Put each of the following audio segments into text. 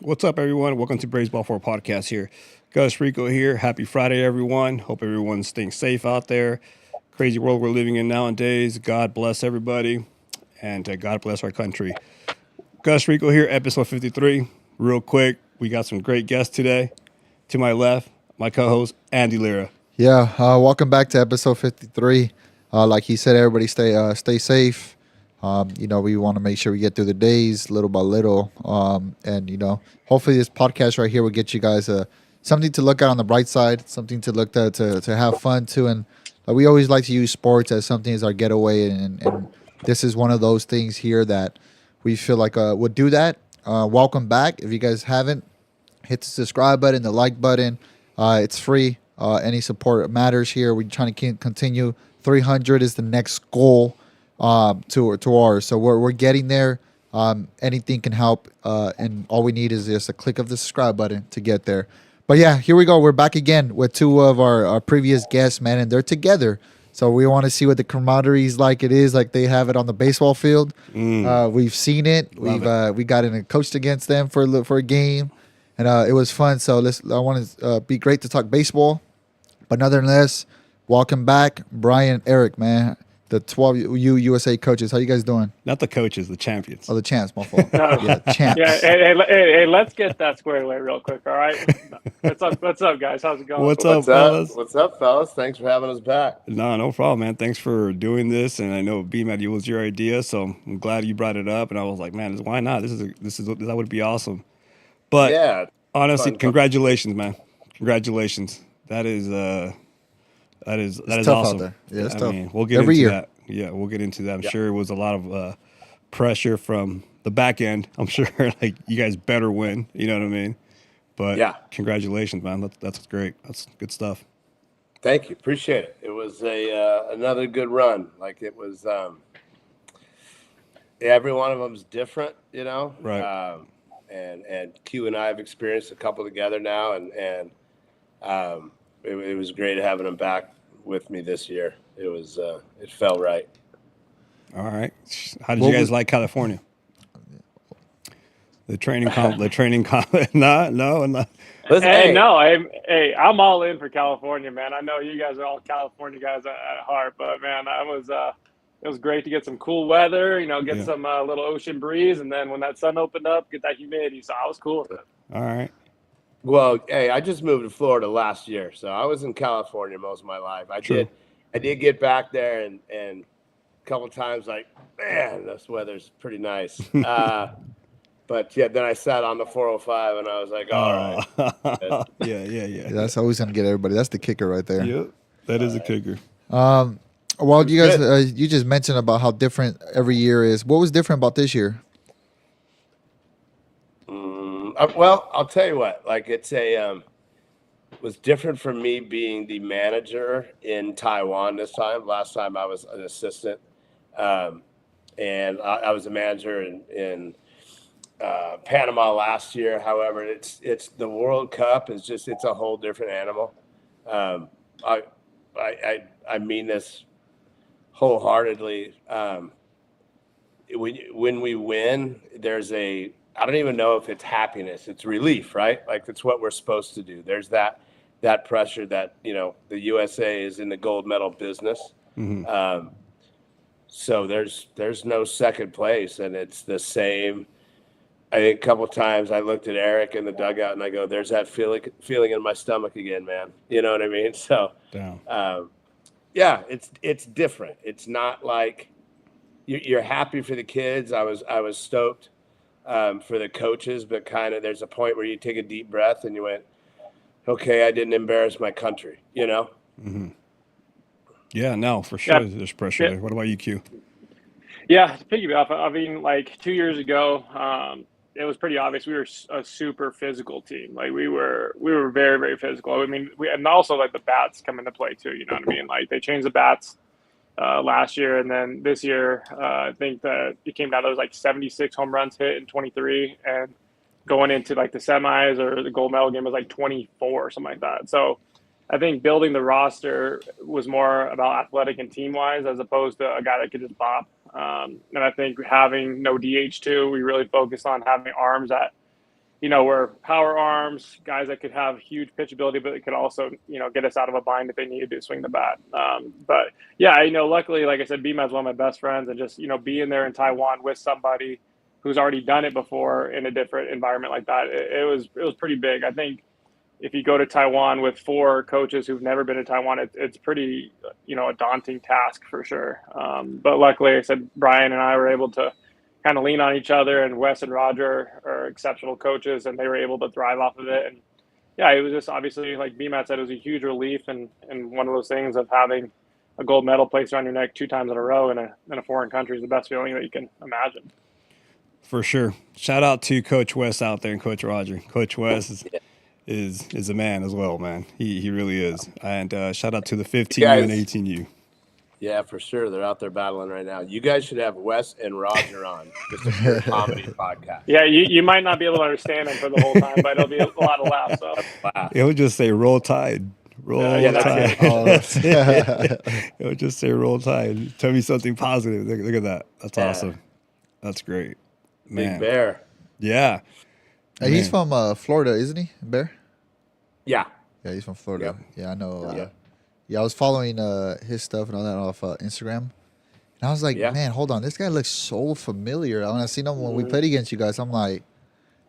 What's up, everyone? Welcome to Braves Ball 4 Podcast here. Gus Rico here. Happy Friday, everyone. Hope everyone's staying safe out there. Crazy world we're living in nowadays. God bless everybody, and God bless our country. Gus Rico here, episode 53. Real quick, we got some great guests today. To my left, my co-host, Andy Lira. Yeah, welcome back to episode 53. Like he said, everybody stay safe. We want to make sure we get through the days little by little. And hopefully this podcast right here will get you guys something to look at on the bright side, something to look at to have fun too. And we always like to use sports as something as our getaway. And this is one of those things here that we feel like would do that. Welcome back. If you guys haven't, hit the subscribe button, the like button. It's free. Any support matters here. We're trying to continue. 300 is the next goal to ours. So we're getting there. Anything can help, and all we need is just a click of the subscribe button to get there. But yeah, here we go. We're back again with two of our previous guests, man, and they're together. So we want to see what the camaraderie is like. It is like they have it on the baseball field. We've seen it. We got in and coached against them for a game. And it was fun. So I want to be great to talk baseball. But nonetheless, welcome back, Bryan and Erik, man. The 12U USA coaches. How you guys doing? Not the coaches, the champions. Oh, the champs, my fault. No. Yeah, champs. Yeah, hey, let's get that squared away real quick, all right? What's up, guys? How's it going? What's up, fellas? What's up, fellas? Thanks for having us back. No problem, man. Thanks for doing this. And I know BMAT, it was your idea, so I'm glad you brought it up. And I was like, man, why not? That would be awesome. But yeah, honestly, fun. Congratulations, man. Congratulations. That is tough awesome. Out there. Yeah, it's I tough. mean, we'll get Every into year. that. Yeah, we'll get into that. I'm Yeah. sure it was a lot of pressure from the back end. I'm sure like you guys better win. You know what I mean? But Yeah. Congratulations, man. That's great. That's good stuff. Thank you. Appreciate it. It was another good run. Like it was. Every one of them's different, Right. And Q and I have experienced a couple together now, and it was great having them back with me this year. It was it felt right. All right. How did you guys like California? The training No. Listen, I'm all in for California, man. I know you guys are all California guys at heart, but man, it was great to get some cool weather, get some little ocean breeze, and then when that sun opened up, get that humidity. So I was cool with it. All right. Well, hey, I just moved to Florida last year, so I was in California most of my life. I did get back there and a couple times like, man, this weather's pretty nice. But yeah, then I sat on the 405 and I was like, all right. Yeah. That's always going to get everybody. That's the kicker right there. Yep. That is a kicker. Well, you guys, you just mentioned about how different every year is. What was different about this year? Well, I'll tell you what. Like it was different for me being the manager in Taiwan this time. Last time I was an assistant, and I was a manager in Panama last year. However, it's the World Cup is just it's a whole different animal. I mean this wholeheartedly. When we win, there's I don't even know if it's happiness. It's relief, right? Like it's what we're supposed to do. There's that pressure that, the USA is in the gold medal business. Mm-hmm. So there's no second place, and it's the same. I think a couple of times I looked at Erik in the dugout and I go, there's that feeling in my stomach again, man. You know what I mean? So, yeah, it's different. It's not like you're happy for the kids. I was stoked for the coaches, but kind of there's a point where you take a deep breath and you went, okay, I didn't embarrass my country, Mm-hmm. Yeah, no, for sure. Yeah. There's pressure there. What about you, Q? Yeah, to piggyback, I mean, like 2 years ago, it was pretty obvious we were a super physical team. Like we were very, very physical. I mean, and also like the bats come into play too. You know what I mean? Like they changed the bats last year, and then this year, I think that it came down to like 76 home runs hit in 23, and going into like the semis or the gold medal game was like 24 or something like that. So I think building the roster was more about athletic and team wise as opposed to a guy that could just pop. And I think having no DH too, we really focused on having arms that were power arms, guys that could have huge pitch ability, but it could also, get us out of a bind if they needed to swing the bat. But yeah, luckily, like I said, BMA's one of my best friends, and just, being there in Taiwan with somebody who's already done it before in a different environment like that, it was pretty big. I think if you go to Taiwan with 4 coaches who've never been to Taiwan, it's pretty, a daunting task for sure. But luckily, like I said, Brian and I were able to kind of lean on each other, and Wes and Roger are exceptional coaches, and they were able to thrive off of it. And yeah, it was just obviously, like BMAT said, it was a huge relief, and one of those things of having a gold medal placed around your neck 2 times in a row in a foreign country is the best feeling that you can imagine. For sure. Shout out to Coach Wes out there and Coach Roger. Coach Wes is a man as well, man. He really is. And shout out to the 15U and 18U. Yeah, for sure. They're out there battling right now. You guys should have Wes and Roger on. Just a pure comedy podcast. Yeah, you might not be able to understand them for the whole time, but it'll be a lot of laughs. So. He'll just say roll tide. Roll tide. He'll just say roll tide. Tell me something positive. Look at that. That's awesome. That's great. Man. Big Bear. Yeah. He's from Florida, isn't he, Bear? Yeah. Yeah, he's from Florida. Yeah, I know. Yeah. I was following his stuff and all that off Instagram. And I was like, man, hold on. This guy looks so familiar. When I seen him when we played against you guys, I'm like,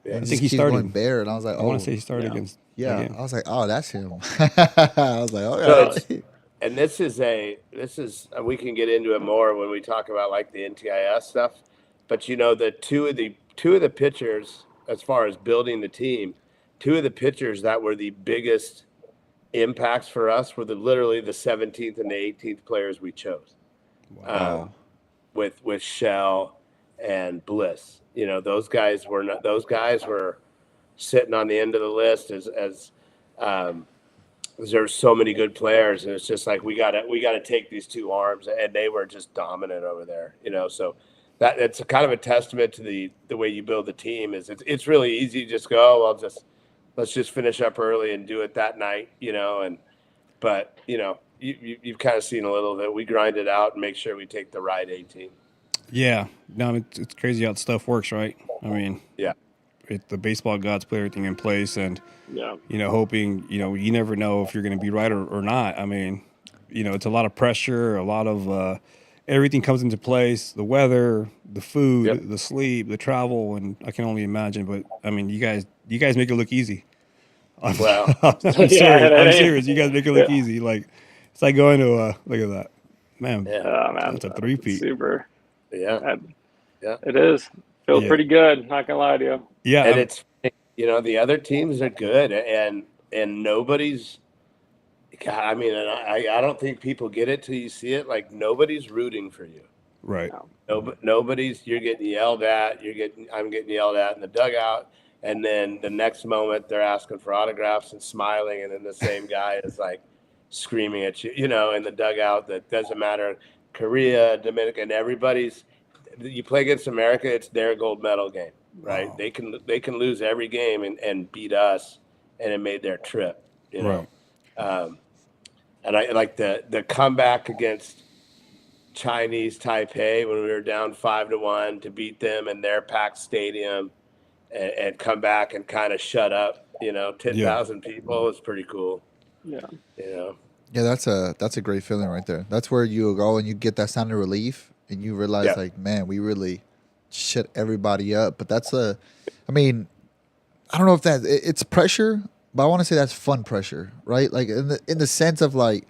I think he started going Bear. And I was like, I want to say he started against. Yeah. I was like, oh, that's him. I was like, okay. And this is we can get into it more when we talk about like the NTIS stuff. But the two of the pitchers, as far as building the team, 2 of the pitchers that were the biggest impacts for us were literally the 17th and the 18th players we chose. Wow. With Shell and Bliss, those guys were sitting on the end of the list as there's so many good players, and it's just like we gotta take these 2 arms, and they were just dominant over there. So that it's a kind of a testament to the way you build the team. Is it's really easy to just go, let's just finish up early and do it that night, but you've kind of seen a little bit. We grind it out and make sure we take the right 18. Yeah, no, it's crazy how stuff works, right? I mean, yeah, the baseball gods put everything in place, and hoping, you never know if you're going to be right or not. I mean, it's a lot of pressure, a lot of everything comes into place, the weather, the food, the sleep, the travel, and I can only imagine. But I mean, you guys make it look easy. Wow. I'm serious. You guys make it look easy. Like it's like going to look at that, man. Yeah, man, that's a 3-peat. Super. Yeah. It is. Feels pretty good. Not gonna lie to you. Yeah, and it's the other teams are good, and nobody's. God, I mean, I don't think people get it till you see it. Like nobody's rooting for you, right? Nobody's. You're getting yelled at. I'm getting yelled at in the dugout, and then the next moment they're asking for autographs and smiling, and then the same guy is like screaming at you, in the dugout. That doesn't matter. Korea, Dominican, everybody's. You play against America, it's their gold medal game, right? Wow. They can lose every game and beat us, and it made their trip, Right. And I like the comeback against Chinese Taipei when we were down 5-1 to beat them in their packed stadium and come back and kind of shut up, 10,000 people is pretty cool. Yeah. Yeah, that's a great feeling right there. That's where you go and you get that sound of relief and you realize like, man, we really shut everybody up. But I mean, I don't know if it's pressure, but I want to say that's fun pressure, right? Like in the sense of like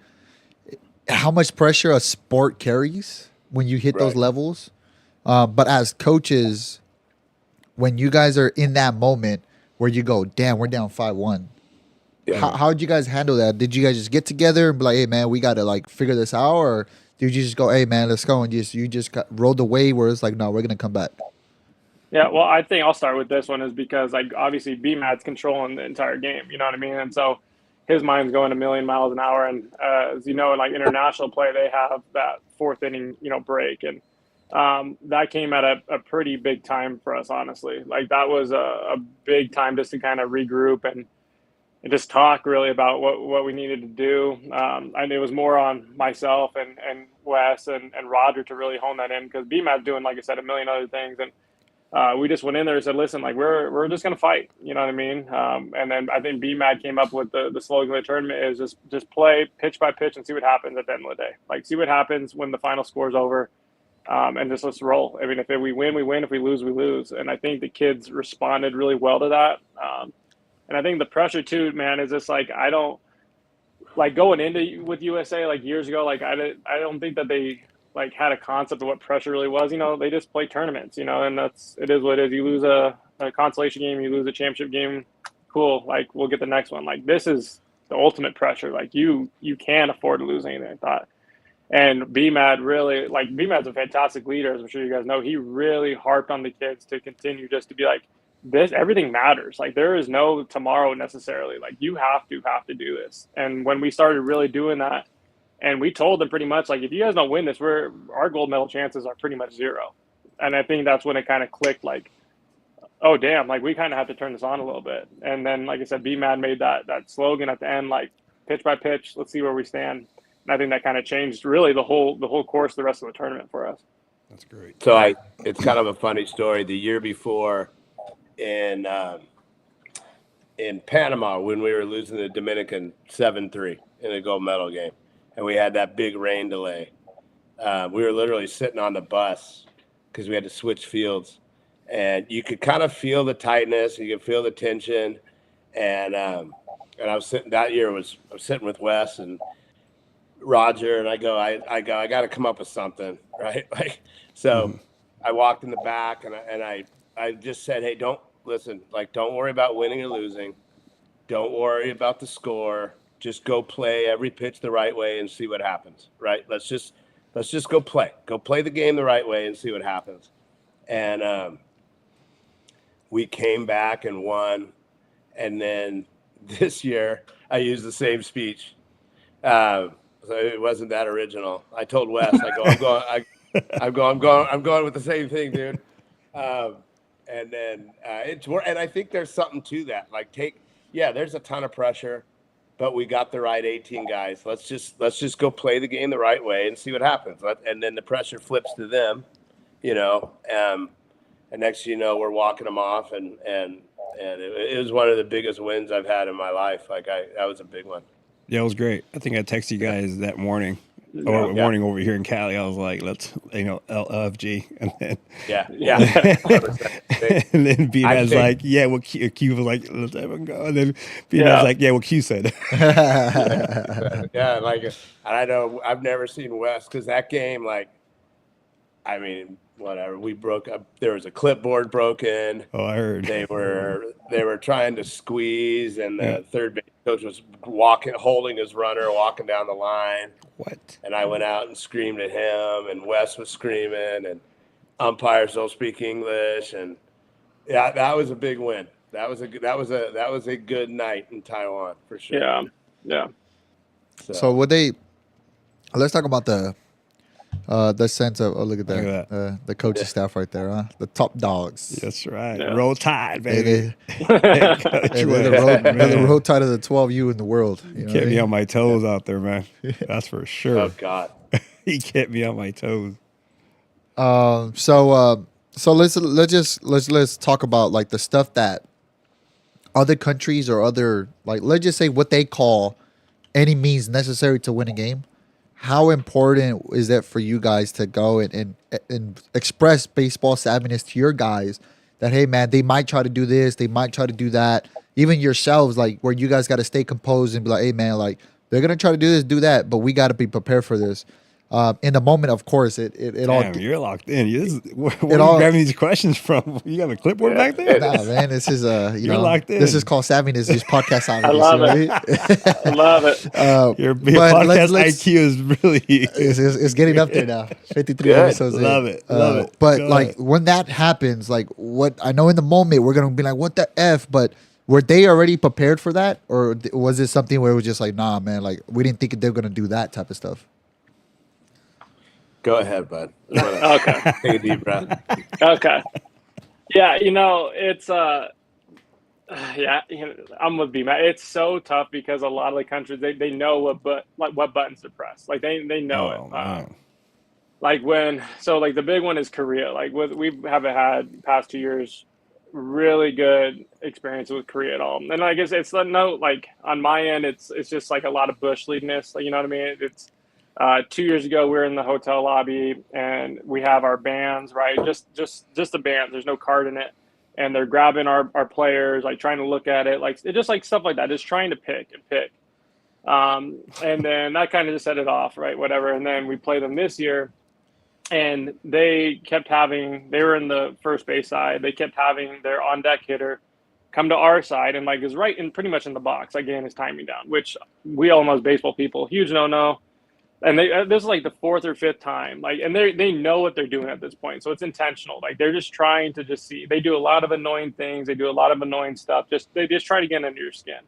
how much pressure a sport carries when you hit those levels. But as coaches, when you guys are in that moment where you go, damn, we're down 5-1. Yeah. How did you guys handle that? Did you guys just get together and be like, hey, man, we got to like figure this out? Or did you just go, hey, man, let's go? And you just rode the wave where it's like, no, we're going to come back. Yeah, well, I think I'll start with this one is because like obviously BMAT's controlling the entire game, you know what I mean? And so his mind's going a million miles an hour. And as you know, in like international play, they have that 4th inning, break. And that came at a pretty big time for us, honestly. Like that was a big time just to kind of regroup and just talk really about what we needed to do. And it was more on myself and Wes and Roger to really hone that in because BMAT's doing, like I said, a million other things. And we just went in there and said, listen, like we're just gonna fight, you know what I mean? And then I think BMAD came up with the slogan of the tournament is just play pitch by pitch and see what happens at the end of the day. Like see what happens when the final score's over, and just let's roll. I mean, if we win, we win. If we lose, we lose. And I think the kids responded really well to that. And I think the pressure too, man, is just like I don't like going into with USA like years ago. Like I don't think that they like had a concept of what pressure really was. You know, they just play tournaments. You know, and it is what it is. You lose a consolation game, you lose a championship game. Cool. Like we'll get the next one. Like this is the ultimate pressure. Like you can't afford to lose anything. I thought. And BMAD really, like, BMAD's a fantastic leader, as I'm sure you guys know. He really harped on the kids to continue just to be like, this, everything matters. Like, there is no tomorrow necessarily. Like, you have to do this. And when we started really doing that, and we told them pretty much, like, if you guys don't win this, our gold medal chances are pretty much zero. And I think that's when it kind of clicked, like, oh, damn, like, we kind of have to turn this on a little bit. And then, like I said, BMAD made that slogan at the end, like, pitch by pitch, let's see where we stand. And I think that kind of changed really the whole course of the rest of the tournament for us. That's great. So it's kind of a funny story. The year before in Panama, when we were losing the Dominican 7-3 in a gold medal game, and we had that big rain delay, we were literally sitting on the bus because we had to switch fields, and you could kind of feel the tightness, you could feel the tension, and I was sitting that year. I was sitting with Wes and Roger, and I got to come up with something, right? Like, so I walked in the back and I just said, hey, don't worry about winning or losing. Don't worry about the score. Just go play every pitch the right way and see what happens, right? Let's just go play the game the right way and see what happens. And we came back and won. And then this year I used the same speech. So it wasn't that original. I told Wes, I'm going with the same thing, dude. And then and I think there's something to that. Like there's a ton of pressure, but we got the right 18 guys. Let's just go play the game the right way and see what happens. And then the pressure flips to them, you know. And next thing you know, we're walking them off, and it was one of the biggest wins I've had in my life. Like that was a big one. Yeah, it was great. I think I texted you guys that morning, morning over here in Cali. I was like, let's, LFG. And then, and then B-Man's like, yeah, well, Q was like, let's have him go. And then B-Man's like, yeah, well, Q said. Yeah, like, and I know I've never seen Wes because that game, like, I mean, whatever. We broke up. There was a clipboard broken. Oh, I heard. They were trying to squeeze, and the third base coach was holding his runner, walking down the line. What? And I went out and screamed at him, and Wes was screaming, and umpires don't speak English, and yeah, that was a big win. That was a good night in Taiwan for sure. Yeah. So let's talk about the sense of look at that the coaching staff right there, huh? The top dogs. That's right. Yeah. Roll Tide, baby. They're the road tide of the 12U in the world. You know Kept me on my toes out there, man. That's for sure. Oh God, he kept me on my toes. So let's talk about like the stuff that other countries or other, like, let's just say what they call any means necessary to win a game. How important is that for you guys to go and express baseball savviness to your guys that, hey, man, they might try to do this, they might try to do that. Even yourselves, like, where you guys got to stay composed and be like, hey, man, like, they're going to try to do this, do that, but we got to be prepared for this. In the moment, of course, it all. Damn, you're locked in. Where are you grabbing these questions from? You got a clipboard back there? Nah, man, this is you're locked in. This is called savviness. This podcast savviness. I love it. I love it. Your podcast IQ is really it's getting up there now. 53 episodes. Love it. Love it. But like when that happens, like what I know in the moment we're gonna be like, what the F? But were they already prepared for that, or was it something where it was just like, nah, man, like we didn't think they were gonna do that type of stuff? Go ahead, bud. Okay. Take a deep breath. Okay. Yeah, it's I'm with B-Man. It's so tough because a lot of the countries they know what buttons to press. Like they know it. like the big one is Korea. Like we haven't had past 2 years really good experience with Korea at all. And I guess it's no, like on my end, it's just like a lot of bush leagueness. Like, you know what I mean? It's 2 years ago we were in the hotel lobby and we have our bands, right? Just the bands. There's no card in it. And they're grabbing our players, like trying to look at it, like it just like stuff like that, just trying to pick and pick. And then that kind of just set it off, right? Whatever. And then we played them this year and they were in the first base side. They kept having their on deck hitter come to our side and like is right in pretty much in the box, again, his timing down, which we all know as baseball people, huge no. And this is like the fourth or fifth time, like, and they know what they're doing at this point, so it's intentional. Like they're just trying to just see. They do a lot of annoying things. They do a lot of annoying stuff. They just try to get under your skin.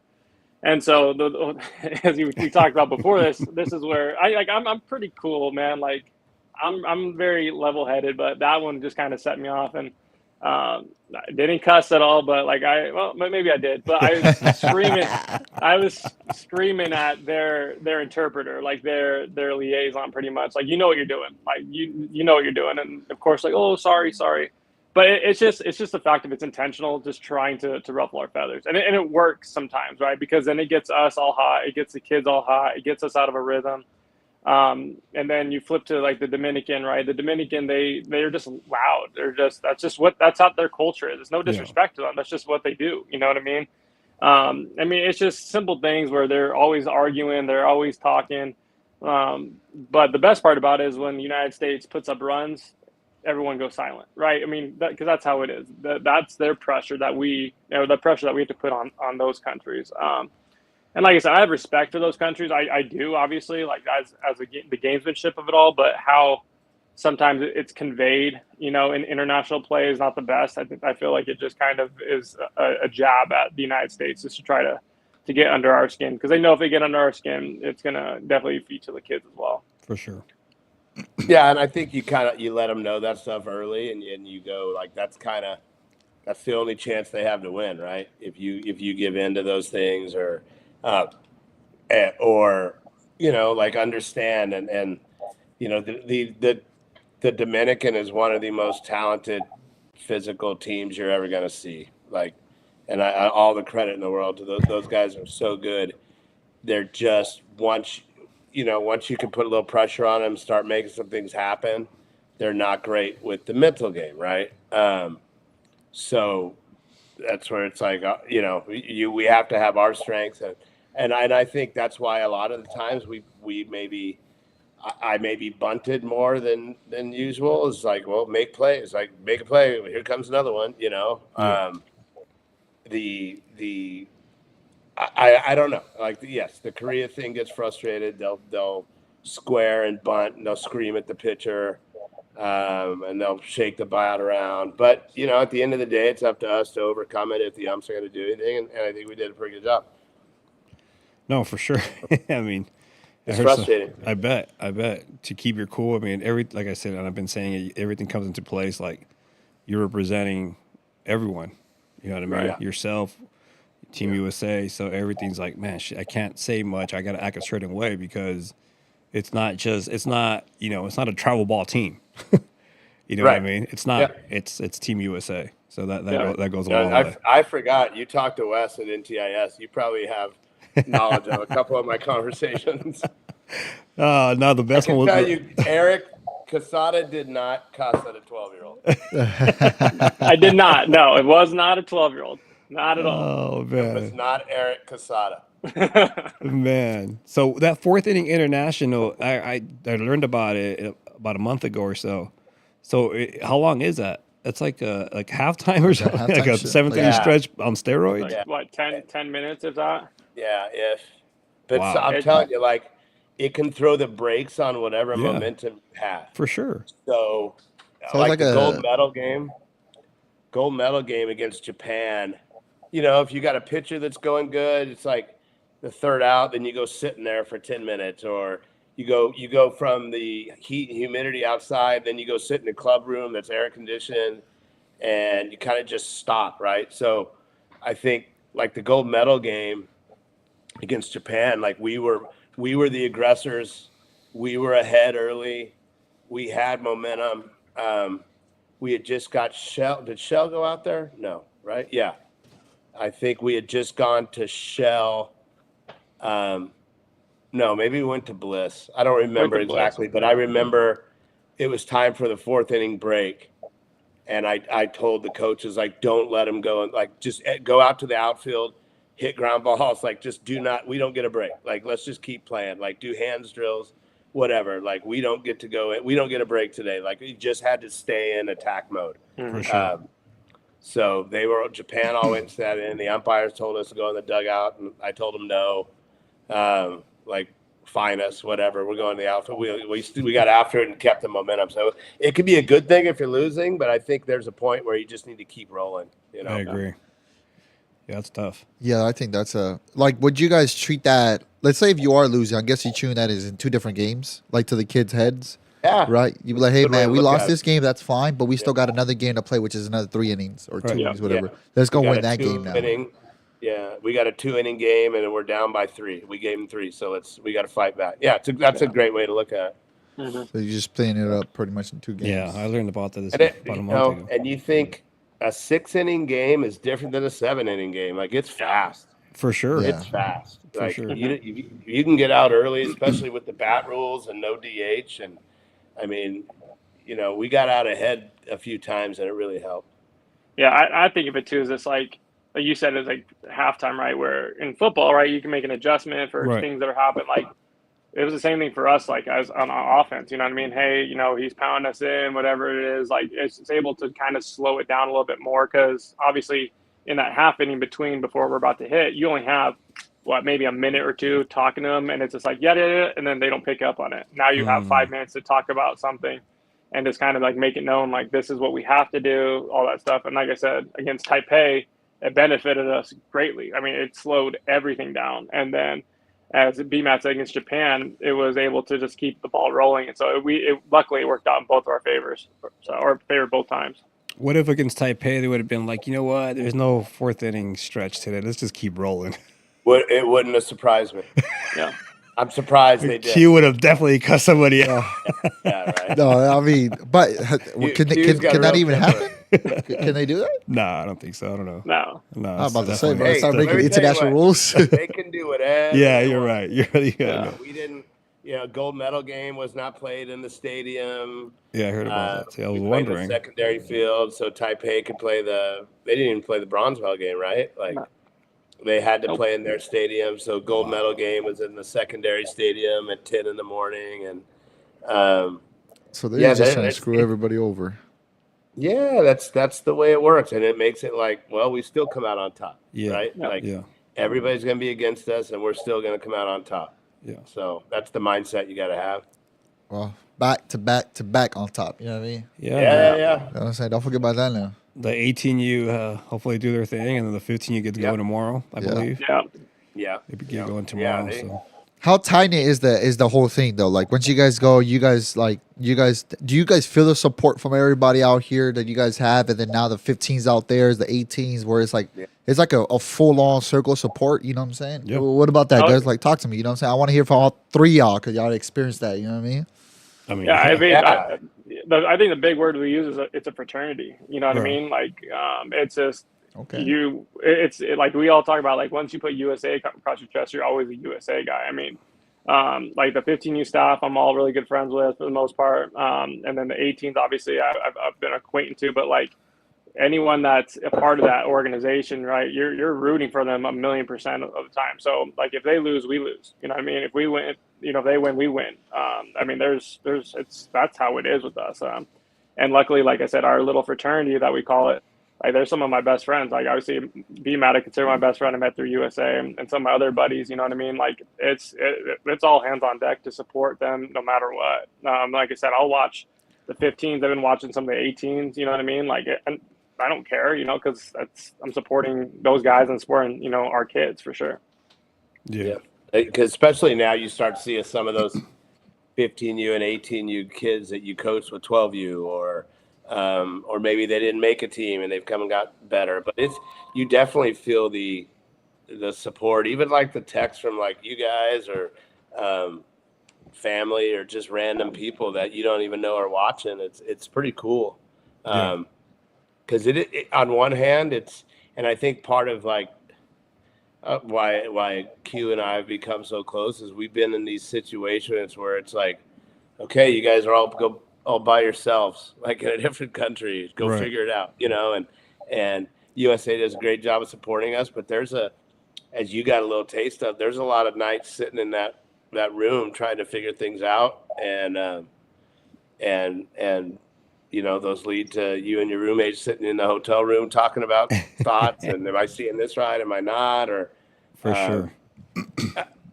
And so, as we talked about before, this is where I'm pretty cool, man. Like, I'm very level headed, but that one just kind of set me off, and I didn't cuss at all. But like maybe I did, but I was screaming at their interpreter, like their liaison, pretty much. Like, you know what you're doing, like you know what you're doing, and of course, like, oh, sorry. But it's just the fact of it's intentional, just trying to ruffle our feathers, and it works sometimes, right? Because then it gets us all hot, it gets the kids all hot, it gets us out of a rhythm. And then you flip to like the Dominican, right? The Dominican, they're just loud. That's how their culture is. It's no disrespect to them. That's just what they do. You know what I mean? It's just simple things where they're always arguing, they're always talking. But the best part about it is when the United States puts up runs, everyone goes silent, right? I mean, because that's how it is. That's their pressure the pressure that we have to put on those countries. And like I said, I have respect for those countries. I do, obviously, like as the gamesmanship of it all, but how sometimes it's conveyed, in international play is not the best. I feel like it just kind of is a jab at the United States just to try to get under our skin, because they know if they get under our skin, it's gonna definitely feature the kids as well. For sure. Yeah, and I think you let them know that stuff early, and you go like that's the only chance they have to win, right? If you give in to those things or like understand and the Dominican is one of the most talented physical teams you're ever going to see. Like, and I all the credit in the world to those guys are so good. They're just once you can put a little pressure on them, start making some things happen, they're not great with the mental game, right? So that's where it's like, we have to have our strengths, and I think that's why a lot of the times I maybe bunted more than usual. It's like, well, make plays, like make a play. Here comes another one, Yeah. I don't know. Like, yes, the Korea thing gets frustrated. They'll square and bunt, and they'll scream at the pitcher, and they'll shake the bat around. But at the end of the day, it's up to us to overcome it if the umps are going to do anything. And I think we did a pretty good job. No, for sure. I mean, it's frustrating. I bet to keep your cool. I mean, like I said, and I've been saying it, everything comes into place. Like, you're representing everyone. You know what I mean? Right. Yeah. Yourself, Team USA. So everything's like, man, I can't say much. I got to act a certain way because it's not a travel ball team. You know what I mean? It's not. Yeah. It's Team USA. So that goes a long way. I forgot. You talked to Wes at NTIS. You probably have knowledge of a couple of my conversations. No, the best one was. I can tell you, Erik Quesada did not cuss at a 12-year-old. I did not. No, it was not a 12-year-old. Not at all. Oh, man. It was not Erik Quesada. Man. So that fourth inning international, I learned about it about a month ago or so. So how long is that? It's like halftime or something, like a seventh inning stretch on steroids. Like, what, 10 minutes if that? Yeah, if. But wow. So I'm telling you, like, it can throw the brakes on whatever momentum you have. For sure. So like the gold medal game against Japan, if you got a pitcher that's going good, it's like the third out, then you go sitting there for 10 minutes, or you go from the heat and humidity outside, then you go sit in the club room that's air conditioned, and you kind of just stop, right? So I think like the gold medal game against Japan, like we were the aggressors, we were ahead early, we had momentum. We had just got Shell. Did Shell go out there? No, right? Yeah. I think we had just gone to Shell. No, maybe we went to Bliss. I don't remember exactly, but I remember it was time for the 4th inning break. And I told the coaches, like, don't let him go, and like, just go out to the outfield, hit ground balls. Like, just we don't get a break. Like, let's just keep playing. Like, do hands drills, whatever. Like, we don't get a break today. Like, we just had to stay in attack mode. For sure. So Japan all went to that in. The umpires told us to go in the dugout, and I told them no. Like, fine us, whatever. We're going to the outfield. We got after it and kept the momentum. So it could be a good thing if you're losing, but I think there's a point where you just need to keep rolling. I agree. Yeah, that's tough. Yeah, I think that's would you guys treat that? Let's say if you are losing, I guess you tune that as in 2 different games, like to the kids' heads. Yeah. Right. You'd be like, hey, man, we lost this game. That's fine. But we still got another game to play, which is another 3 innings or 2 innings, whatever. Let's go win that game now. Yeah, we got a 2-inning game, and we're down by 3. We gave them 3, so we got to fight back. Yeah, that's a great way to look at it. Mm-hmm. So you're just playing it up pretty much in 2 games. Yeah, I learned about that about a month ago. And you think a 6-inning game is different than a 7-inning game? Like, it's fast. For sure. Yeah. It's fast. For Like, sure. you can get out early, especially with the bat rules and no DH. And I mean, we got out ahead a few times, and it really helped. Yeah, I think of it too as this like you said, it's like halftime, right? Where in football, right, you can make an adjustment for things that are happening. Like it was the same thing for us, like as on offense. You know what I mean? Hey, he's pounding us in, whatever it is. Like it's able to kind of slow it down a little bit more because obviously in that half inning between before we're about to hit, you only have maybe a minute or 2 talking to them, and it's just like yeah, and then they don't pick up on it. Now you have 5 minutes to talk about something. And just kind of like make it known, like this is what we have to do, all that stuff. And like I said, against Taipei, it benefited us greatly. I mean, it slowed everything down. And then as BMAT said against Japan, it was able to just keep the ball rolling. And so luckily it worked out in both of our favors, or favored both times. What if against Taipei they would have been like, you know what? There's no 4th inning stretch today. Let's just keep rolling. It wouldn't have surprised me. Yeah. I'm surprised they did. Q would have definitely cut somebody out. Yeah, right. No, I mean, but can that even happen? Can they do that? No, I don't think so. I don't know. No. I'm about to say, bro, Hey, start let making me tell you international what, rules. They can do whatever. Yeah, you're right. We didn't. Gold medal game was not played in the stadium. Yeah, I heard about that. See, I was we played wondering. The secondary field, so Taipei could play they didn't even play the bronze medal game, right? Like they had to play in their stadium. So gold medal game was in the secondary stadium at 10 in the morning, and so they're just trying to screw everybody over. Yeah, that's the way it works, and it makes it like, well, we still come out on top, right? Like everybody's going to be against us, and we're still going to come out on top. Yeah. So that's the mindset you got to have. Well, back to back on top. You know what I mean? Yeah. You know what I'm saying? Don't forget about that now. The 18U hopefully do their thing, and then the 15U get to go tomorrow, I believe. Yeah. They get going tomorrow. So. How tight is the whole thing though? Like once you guys go, do you guys feel the support from everybody out here that you guys have, and then now the 15s out there is the 18s, where it's like it's like a full on circle of support. You know what I'm saying? Yeah. What about that, guys? Like talk to me. You know what I'm saying? I want to hear from all 3 y'all because y'all experienced that. You know what I mean? I think the big word we use is it's a fraternity. You know what I mean? Like it's just. Okay. It's like we all talk about, like once you put USA across your chest, you're always a USA guy. I mean, like the 15U staff, I'm all really good friends with for the most part. And then the 18s, obviously, I've been acquainted to, but like anyone that's a part of that organization, right? You're rooting for them 1,000,000% of the time. So like if they lose, we lose. You know what I mean? If we win, if they win, we win. I mean, that's how it is with us. And luckily, like I said, our little fraternity that we call it. Like there's some of my best friends, like obviously BMAT I consider my best friend I met through USA, and some of my other buddies, you know what I mean? Like it's all hands on deck to support them no matter what. Like I said, I'll watch the 15s. I've been watching some of the 18s, you know what I mean? Like, and I don't care, because I'm supporting those guys and supporting, our kids for sure. Yeah. Because especially now you start seeing some of those 15U and 18U kids that you coach with 12U or maybe they didn't make a team and they've come and got better. But you definitely feel the support, even like the text from like you guys or family or just random people that you don't even know are watching. It's pretty cool. Yeah. Because it on one hand, and I think part of like why Q and I have become so close is we've been in these situations where it's like, okay, you guys are all by yourselves, like in a different country, go Right. figure it out, and USA does a great job of supporting us, but as you got a little taste of, there's a lot of nights sitting in that room trying to figure things out, and those lead to you and your roommate sitting in the hotel room talking about thoughts and am I seeing this right, am I not, or For sure.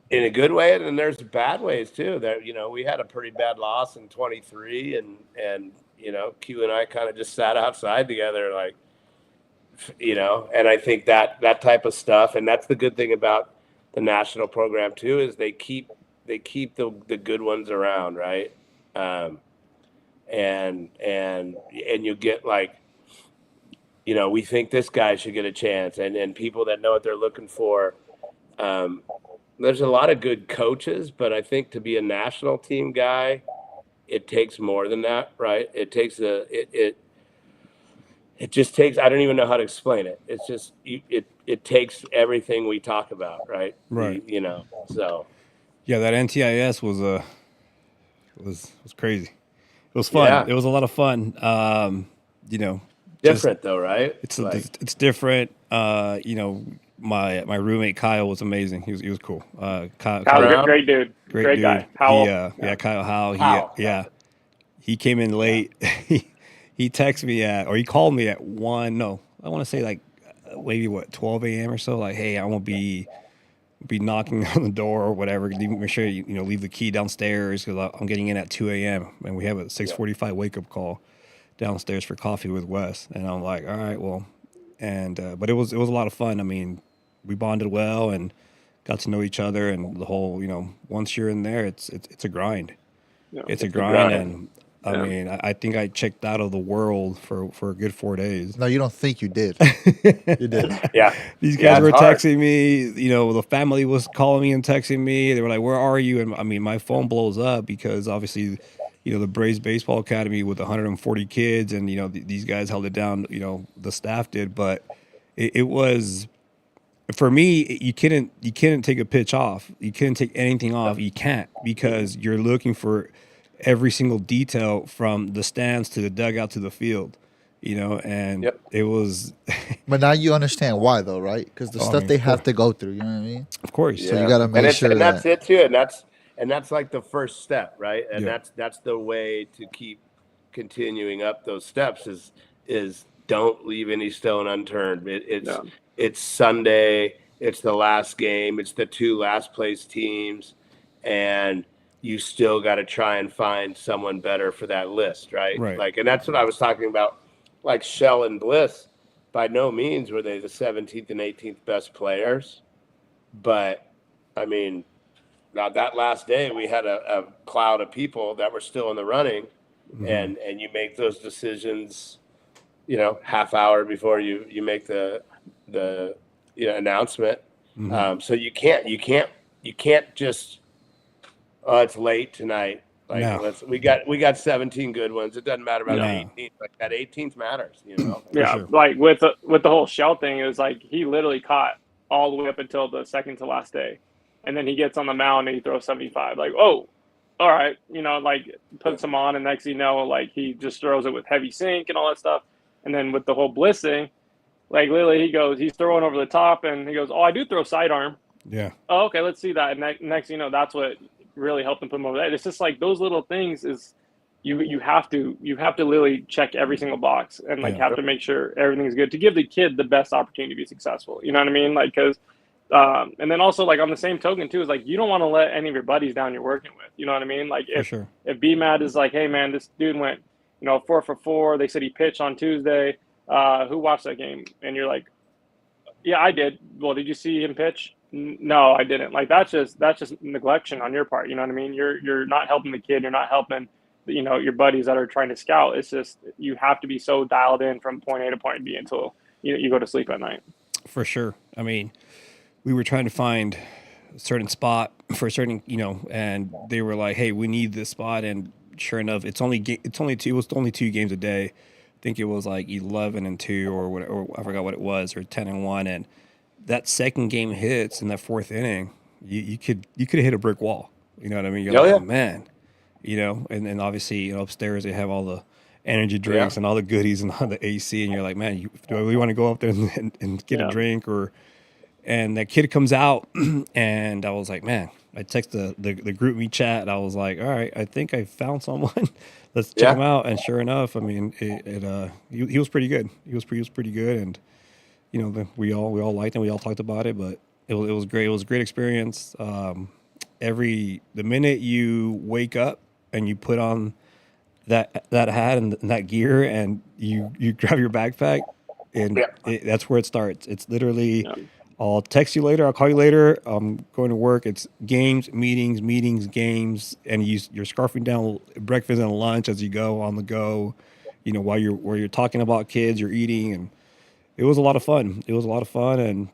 in a good way, and then there's bad ways too. That we had a pretty bad loss in 23, and Q and I kind of just sat outside together, like, and I think that type of stuff, and that's the good thing about the national program too, is they keep the good ones around, right? And you get like, we think this guy should get a chance, and people that know what they're looking for. There's a lot of good coaches, but I think to be a national team guy, it takes more than that, right? It takes it just takes, I don't even know how to explain it. It's just, it takes everything we talk about, right? Right. So. Yeah, that NTIS was crazy. It was fun. Yeah. It was a lot of fun. Different though, right? It's different. My roommate Kyle was amazing. He was cool. Kyle's a great dude. Great guy. Howell. Kyle Howell. Howell. He came in late. He texted me he called me at 1. No, I want to say like maybe 12 a.m. or so. Like, hey, I won't be knocking on the door or whatever. Make sure you leave the key downstairs because I'm getting in at 2 a.m. and we have a 6:45 wake up call downstairs for coffee with Wes. And I'm like, all right, well, and but it was a lot of fun. I mean, we bonded well and got to know each other, and the whole once you're in there, it's a grind. Yeah, it's a grind, and I mean, I think I checked out of the world for a good 4 days. No, you don't think you did. You did. Yeah. These guys were texting me. The family was calling me and texting me. They were like, "Where are you?" And I mean, my phone blows up because obviously, the Braves Baseball Academy with 140 kids, and these guys held it down. The staff did, but it was, for me, you couldn't take a pitch off. You couldn't take anything off. You can't, because you're looking for every single detail from the stands to the dugout to the field, and it was. But now you understand why, though, right? Because the stuff they have to go through, you know what I mean? Of course. So you got to make sure and that's it too, and that's like the first step, right? And that's the way to keep continuing up those steps is don't leave any stone unturned. It's Sunday, it's the last game, it's the 2 last place teams, and you still got to try and find someone better for that list, right? Like, and that's what I was talking about. Like Shell and Bliss, by no means were they the 17th and 18th best players, but I mean, now that last day we had a cloud of people that were still in the running, and you make those decisions, half hour before you make the announcement. So you can't just. Oh, it's late tonight. Like, No. we got 17 good ones. It doesn't matter about the 18th. Like, that 18th matters, Yeah, sure. like with the whole Shell thing, it was like he literally caught all the way up until the second to last day, and then he gets on the mound and he throws 75. Like, oh, all right, like puts him on, and next thing you know, like he just throws it with heavy sink and all that stuff. And then with the whole Bliss thing, like literally he's throwing over the top, and he goes, "Oh, I do throw sidearm." Yeah. Oh, okay, let's see that. And next thing you know, that's what really helped him put him over that. It's just like those little things is you have to literally check every single box and have to make sure everything's good to give the kid the best opportunity to be successful. You know what I mean? Like, because and then also, like, on the same token too, is like you don't want to let any of your buddies down you're working with. You know what I mean? Like, if BMAD is like, hey man, this dude went 4 for 4. They said he pitched on Tuesday. Who watched that game? And you're like, yeah, I did. Well, did you see him pitch? No, I didn't. Like, that's just neglection on your part. You know what I mean? You're not helping the kid. You're not helping, your buddies that are trying to scout. It's just, you have to be so dialed in from point A to point B until you go to sleep at night. For sure. I mean, we were trying to find certain spot for a certain, and they were like, "Hey, we need this spot." And sure enough, it was only 2 games a day. I think it was like 11-2 or what, or I forgot what it was, or 10-1. And that second game hits in that fourth inning, you could have hit a brick wall. You know what I mean? You're like, man, and then obviously, upstairs they have all the energy drinks and all the goodies and all the AC, and you're like, man, do I really want to go up there and get a drink? And that kid comes out, and I was like, man, I text the group me chat, and I was like, all right, I think I found someone. Let's check him out. And sure enough, I mean, he was pretty good. He was pretty good, and we all liked him. We all talked about it, but it was great. It was a great experience. The minute you wake up and you put on that hat and that gear, and you grab your backpack, and that's where it starts. It's literally, I'll text you later, I'll call you later, I'm going to work. It's games, meetings, games, and you're scarfing down breakfast and lunch as you go on the go. While you're talking about kids, you're eating, and it was a lot of fun. And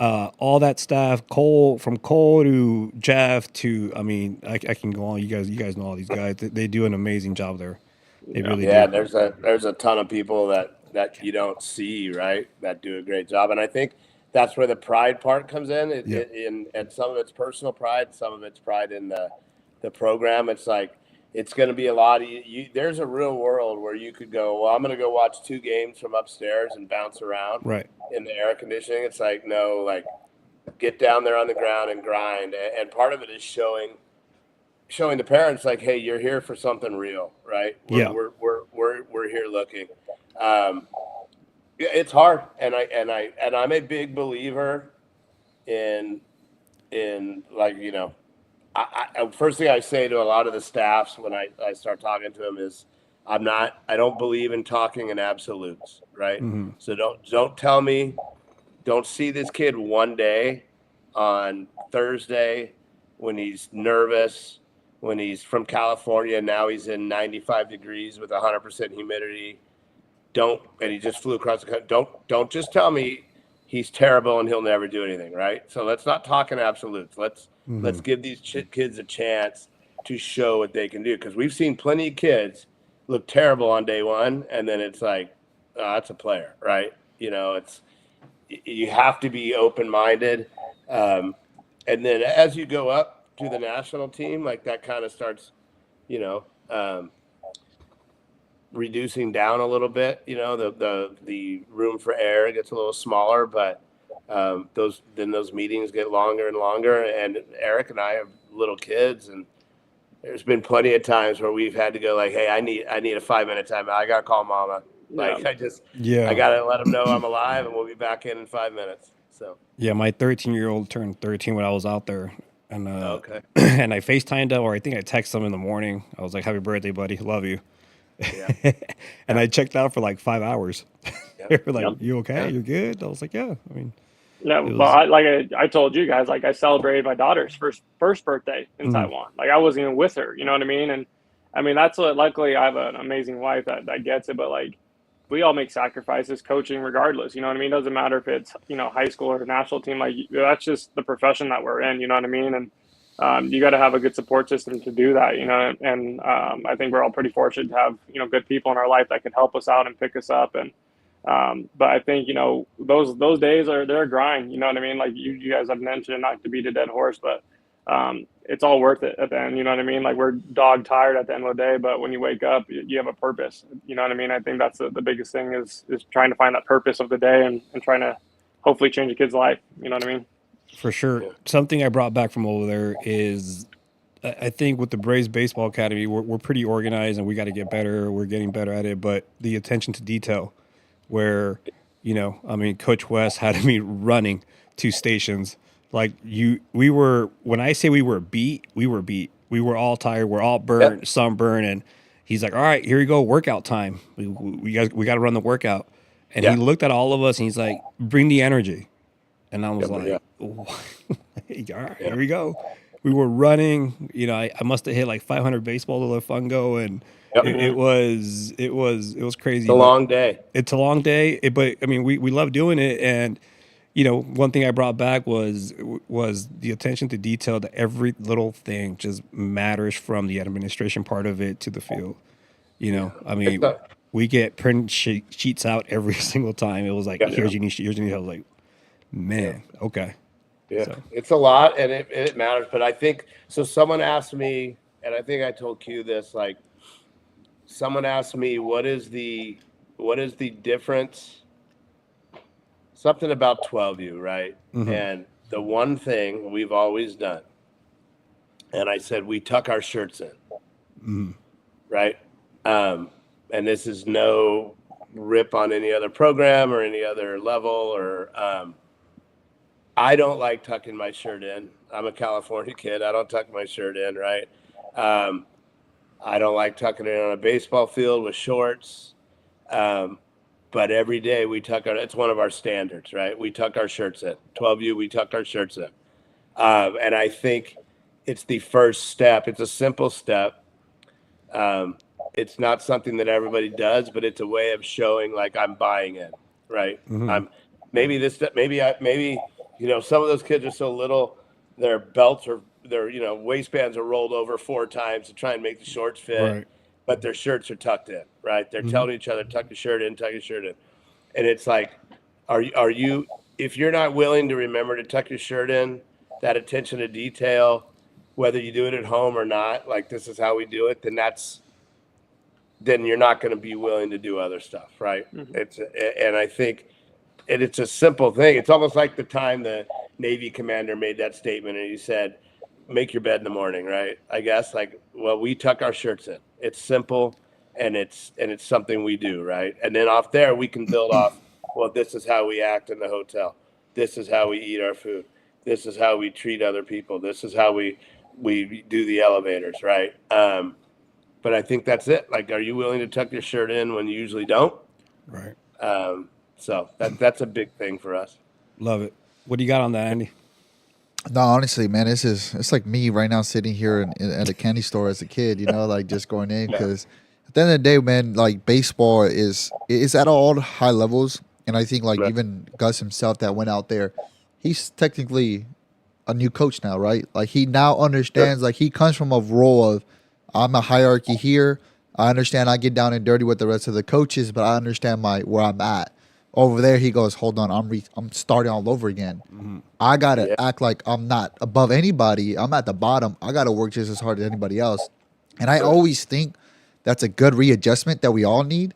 all that staff, from Cole to Jeff to, I mean, I can go on. You guys know all these guys. They do an amazing job there. They really do. Yeah, there's a ton of people that you don't see, right, that do a great job. And I think that's where the pride part comes in. And some of it's personal pride, some of it's pride in the program. It's like, it's going to be a lot of there's a real world where you could go, well, I'm going to go watch 2 games from upstairs and bounce around in the air conditioning. It's like, no, like, get down there on the ground and grind. And part of it is showing the parents, like, hey, you're here for something real, right? We're here looking. It's hard, and I'm a big believer in like, I first thing I say to a lot of the staffs when I start talking to them is, I don't believe in talking in absolutes, right? Mm-hmm. So don't tell me, don't see this kid one day on Thursday when he's nervous, when he's from California, now he's in 95 degrees with 100% humidity. And he just flew across the country. Don't just tell me he's terrible and he'll never do anything, right? So let's not talk in absolutes. Let's give these kids a chance to show what they can do, because we've seen plenty of kids look terrible on day one, and then it's like, oh, that's a player, right? You have to be open-minded, and then as you go up to the national team, like, that kind of starts, reducing down a little bit. The room for error gets a little smaller, but those meetings get longer and longer. And Erik and I have little kids, and there's been plenty of times where we've had to go, like, hey, I need a 5-minute time. I gotta call mama. Like, I gotta let them know I'm alive, and we'll be back in 5 minutes. So my 13-year-old turned 13 when I was out there, and and I FaceTimed him, or I think I texted him in the morning. I was like, happy birthday, buddy, love you. And I checked out for like 5 hours. They were like, you okay? You're good? I was like, yeah. I mean, I told you guys, like, I celebrated my daughter's first birthday in Taiwan. Like, I wasn't even with her, you know what I mean? And I mean, that's what, luckily I have an amazing wife that gets it, but like, we all make sacrifices coaching regardless, you know what I mean? It doesn't matter if it's, high school or national team, like, that's just the profession that we're in, you know what I mean? And you got to have a good support system to do that, and I think we're all pretty fortunate to have, good people in our life that can help us out and pick us up. And but I think, those days they're a grind, you know what I mean? Like you guys have mentioned, not to beat a dead horse, but it's all worth it at the end, you know what I mean? Like, we're dog tired at the end of the day, but when you wake up, you have a purpose, you know what I mean? I think that's the biggest thing is trying to find that purpose of the day and trying to hopefully change a kid's life, you know what I mean? For sure. Something I brought back from over there is, I think with the Braves Baseball Academy, we're pretty organized and we got to get better. We're getting better at it, but the attention to detail, where, Coach West had me running 2 stations. Like, when I say we were beat. We were all tired. We're all burnt, sunburned. And he's like, all right, here you go. Workout time. We got to run the workout. And he looked at all of us and he's like, bring the energy. And I was like, all right, here we go. We were running, I must have hit like 500 baseballs to let fun go. And it was crazy. It's a long day. It's a long day. But I mean, we love doing it. And, one thing I brought back was the attention to detail. That every little thing just matters, from the administration part of it to the field. I It's mean, we get print sheets out every single time. It was like, Yeah. here's your new sheet, here's your new. I was like, man, okay. Yeah, So. it's a lot, and it matters. But I think so. Someone asked me, and I think I told Q this. Like, someone asked me, what is the difference? Something about 12U, right? Mhm. And the one thing we've always done, and I said, we tuck our shirts in, right? And this is no rip on any other program or any other level, or I don't like tucking my shirt in. I'm a California kid. I don't tuck my shirt in, right? I don't like tucking it on a baseball field with shorts. But every day we tuck it's one of our standards, right? We tuck our shirts in. 12U, we tuck our shirts in. And I think it's the first step. It's a simple step. It's not something that everybody does, but it's a way of showing like I'm buying in, right? Mhm. Maybe some of those kids are so little, their belts are their waistbands are rolled over 4 times to try and make the shorts fit, Right. but their shirts are tucked in, right? They're Mhm. telling each other, tuck your shirt in, and it's like, are you if you're not willing to remember to tuck your shirt in, that attention to detail, whether you do it at home or not, like this is how we do it, then you're not going to be willing to do other stuff, right? And I think it's a simple thing. It's almost like the time the Navy commander made that statement and he said, make your bed in the morning, right? I guess we tuck our shirts in. It's simple and it's something we do, right? And then off there we can build off, well, this is how we act in the hotel. This is how we eat our food. This is how we treat other people. This is how we do the elevators, right? But I think that's it. Like, are you willing to tuck your shirt in when you usually don't? Right. So that's a big thing for us. Love it. What do you got on that, Andy? No, honestly, man, it's like me right now sitting here at a candy store as a kid, like just going in, because at the end of the day, man, like baseball is at all high levels, and I think like Right. even Gus himself that went out there, he's technically a new coach now, right? Like he now understands, like he comes from a role of I'm a hierarchy here. I understand I get down and dirty with the rest of the coaches, but I understand where I'm at. Over there, he goes, hold on, I'm starting all over again. I gotta act like I'm not above anybody. I'm at the bottom. I gotta work just as hard as anybody else. And I always think that's a good readjustment that we all need,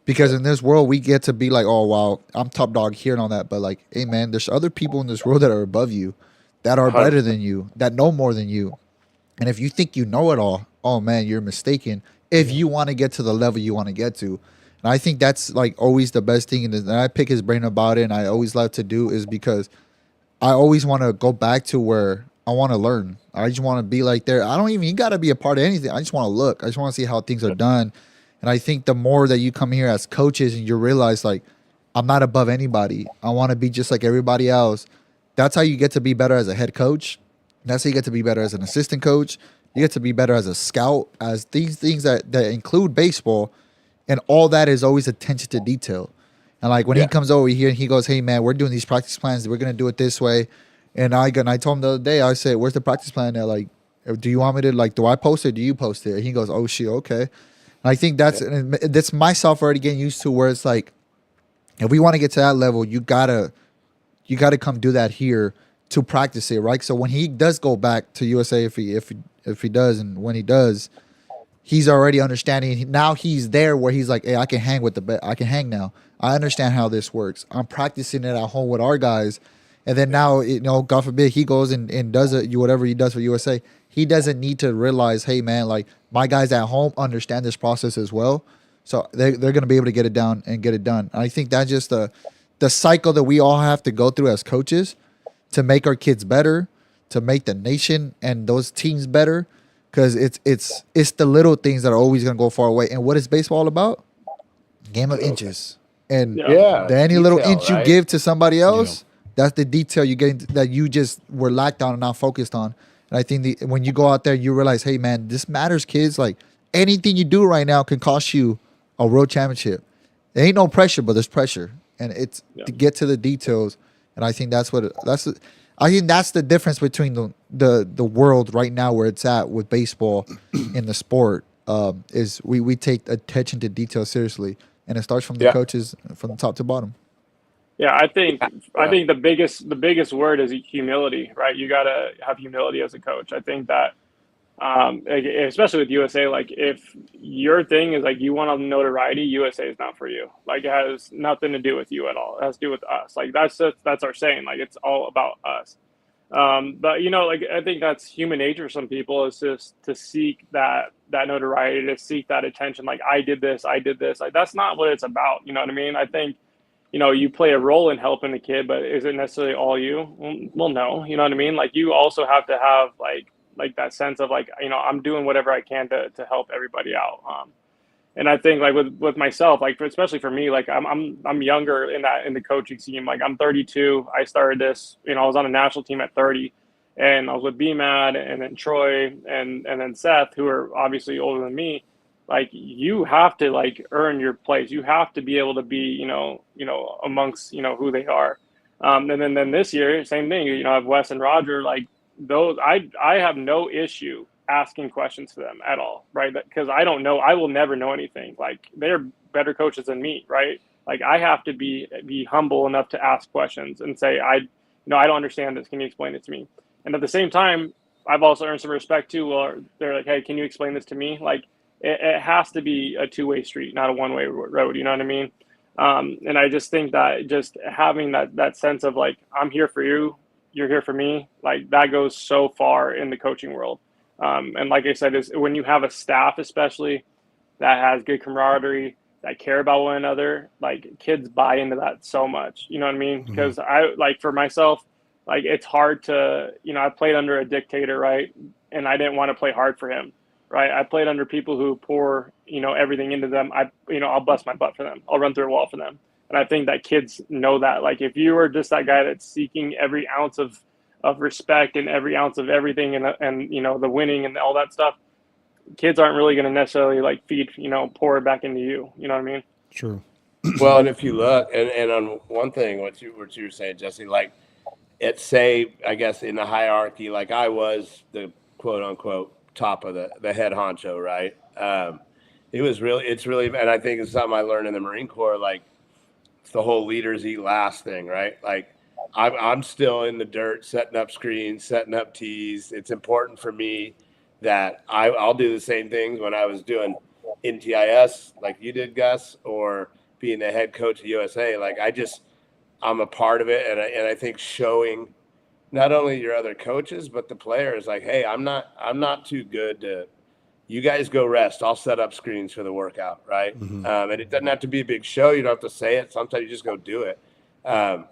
because in this world we get to be like, oh wow, I'm top dog here and all that, but like, hey man, there's other people in this world that are above you, that are better than you, that know more than you. And if you think you know it all, oh man, you're mistaken. If you want to get to the level you want to get to. And I think that's like always the best thing. And I pick his brain about it, and I always love to do is because I always want to go back to where I want to learn. I just want to be like there. I don't even, you got to be a part of anything. I just want to look. I just want to see how things are done. And I think the more that you come here as coaches and you realize like, I'm not above anybody. I want to be just like everybody else. That's how you get to be better as a head coach. That's how you get to be better as an assistant coach. You get to be better as a scout, as these things that include baseball. And all that is always attention to detail. And like when he comes over here and he goes, hey man, we're doing these practice plans. We're going to do it this way. And I told him the other day, I said, where's the practice plan? They're like, do you want me to, like, do I post it? Do you post it? And he goes, oh shit, okay. And I think that's myself already getting used to, where it's like, if we want to get to that level, you gotta come do that here to practice it, right? So when he does go back to USA, if he does, and when he does, he's already understanding. Now he's there where he's like, hey, I can hang with I can hang now. I understand how this works. I'm practicing it at home with our guys. And then now, God forbid, he goes and does it, whatever he does for USA. He doesn't need to realize, hey, man, like my guys at home understand this process as well. So they're going to be able to get it down and get it done. I think that's just the cycle that we all have to go through as coaches to make our kids better, to make the nation and those teams better. Because it's the little things that are always going to go far away. And what is baseball about? Game of inches. And any little inch you give to somebody else, that's the detail you get that you just were lacked on and not focused on. And I think when you go out there, you realize, hey, man, this matters, kids. Like anything you do right now can cost you a world championship. There ain't no pressure, but there's pressure. And it's to get to the details And I think that's the difference between the world right now where it's at with baseball in the sport. Is we take attention to detail seriously, and it starts from the coaches from the top to bottom. Yeah, I think the biggest word is humility, right? You gotta have humility as a coach. I think that especially with USA, like if your thing is like you want notoriety, USA is not for you. Like it has nothing to do with you at all. It has to do with us. Like that's our saying. Like it's all about us. But like I think that's human nature. Some people is just to seek that notoriety, to seek that attention. Like I did this. Like that's not what it's about. You know what I mean? I think you play a role in helping the kid, but is it necessarily all you? Well, no. You know what I mean? Like you also have to have like that sense of like I'm doing whatever I can to help everybody out. And I think like with myself, like especially for me, like I'm younger in the coaching scene. Like I'm 32. I started this. I was on a national team at 30, and I was with BMAD and then Troy and then Seth, who are obviously older than me. Like you have to like earn your place. You have to be able to be amongst who they are. And then this year, same thing. I have Wes and Roger. Like those, I have no issue asking questions to them at all, right? Because I don't know. I will never know anything. Like they're better coaches than me, right? Like I have to be humble enough to ask questions and say, I don't understand this. Can you explain it to me? And at the same time, I've also earned some respect too. Well, they're like, hey, can you explain this to me? Like it has to be a two-way street, not a one-way road. You know what I mean? And I just think that just having that sense of like, I'm here for you, you're here for me, like that goes so far in the coaching world. And like I said, is when you have a staff, especially that has good camaraderie, that care about one another, like kids buy into that so much. You know what I mean? Because I like for myself, like it's hard to, I played under a dictator, right? And I didn't want to play hard for him, right? I played under people who pour, everything into them. I'll bust my butt for them. I'll run through a wall for them. And I think that kids know that. Like if you are just that guy that's seeking every ounce of respect and every ounce of everything and the winning and all that stuff, kids aren't really going to necessarily like feed, pour it back into you. You know what I mean? True. Well, and if you look, and on one thing, what you were saying, Jesse, like I guess in the hierarchy, like I was the quote unquote top of the head honcho, right? It's really, and I think it's something I learned in the Marine Corps, like it's the whole leaders eat last thing, right? Like I'm still in the dirt, setting up screens, setting up tees. It's important for me that I'll do the same things when I was doing NTIS like you did, Gus, or being the head coach of USA. Like I'm a part of it. And I think showing not only your other coaches, but the players like, hey, I'm not too good to, you guys go rest. I'll set up screens for the workout. Right. And it doesn't have to be a big show. You don't have to say it. Sometimes you just go do it. And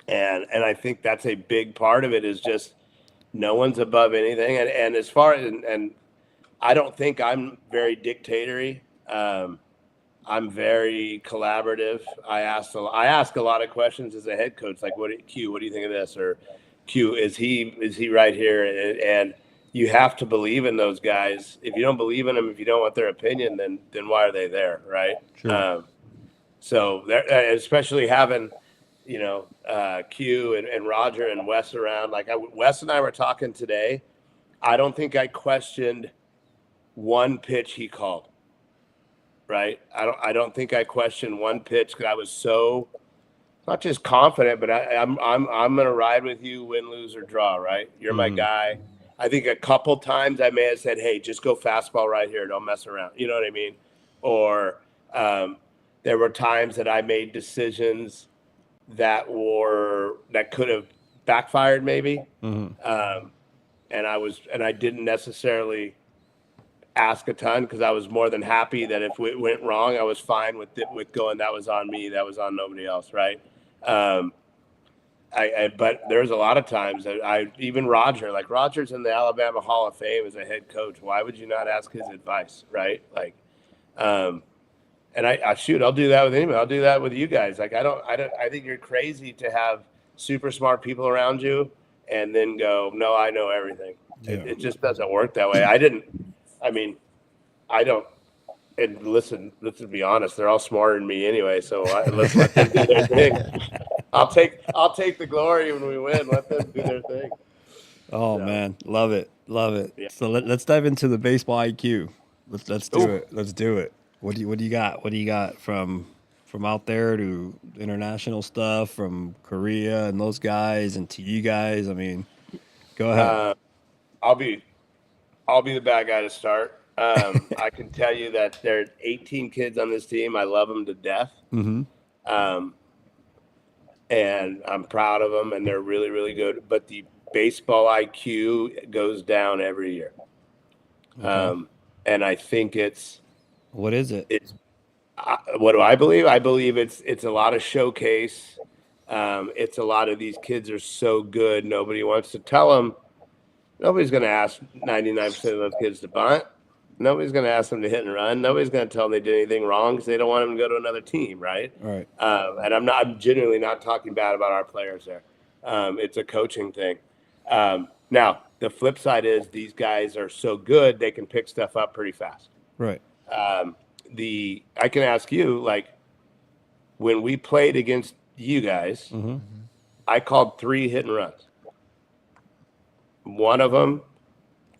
I think that's a big part of it is just no one's above anything. And as far as, and I don't think I'm very dictatory. I'm very collaborative. I ask a lot of questions as a head coach, like Q, what do you think of this? Or Q, is he right here? And you have to believe in those guys. If you don't believe in them, if you don't want their opinion, then why are they there? Right. Sure. So especially having, Q and Roger and Wes around. Like Wes and I were talking today. I don't think I questioned one pitch he called. Right. I don't think I questioned one pitch because I was so not just confident, but I'm going to ride with you, win, lose, or draw. Right. You're my guy. I think a couple times I may have said, hey, just go fastball right here. Don't mess around. You know what I mean? Or there were times that I made decisions that could have backfired maybe. And I didn't necessarily ask a ton because I was more than happy that if it went wrong, I was fine with going, that was on me. That was on nobody else. Right. But there's a lot of times that even Roger's in the Alabama Hall of Fame as a head coach. Why would you not ask his advice? Right. Like, and I'll do that with anybody. I'll do that with you guys. Like, I think you're crazy to have super smart people around you and then go, no, I know everything. Yeah. It just doesn't work that way. I don't, and listen, let's be honest, they're all smarter than me anyway. So let's let them do their thing. I'll take the glory when we win. Let them do their thing. Oh So, man, love it. yeah. So let's dive into the baseball IQ. Let's do Ooh. it. Let's do it. What do you got? What do you got from out there to international stuff, from Korea and those guys, and to you guys? I mean, go ahead. I'll be the bad guy to start. I can tell you that there are 18 kids on this team. I love them to death. Mm-hmm. Um, and I'm proud of them, and they're really, really good. But the baseball IQ goes down every year. Okay. And I think What is it? what do I believe? I believe it's a lot of showcase. It's a lot of these kids are so good. Nobody wants to tell them. Nobody's going to ask 99% of those kids to bunt. Nobody's going to ask them to hit and run. Nobody's going to tell them they did anything wrong because they don't want them to go to another team, right? All right. And I'm genuinely not talking bad about our players there. It's a coaching thing. Now, the flip side is these guys are so good, they can pick stuff up pretty fast. Right. I can ask you, like, when we played against you guys, Mm-hmm. I called 3 hit and runs. One of them,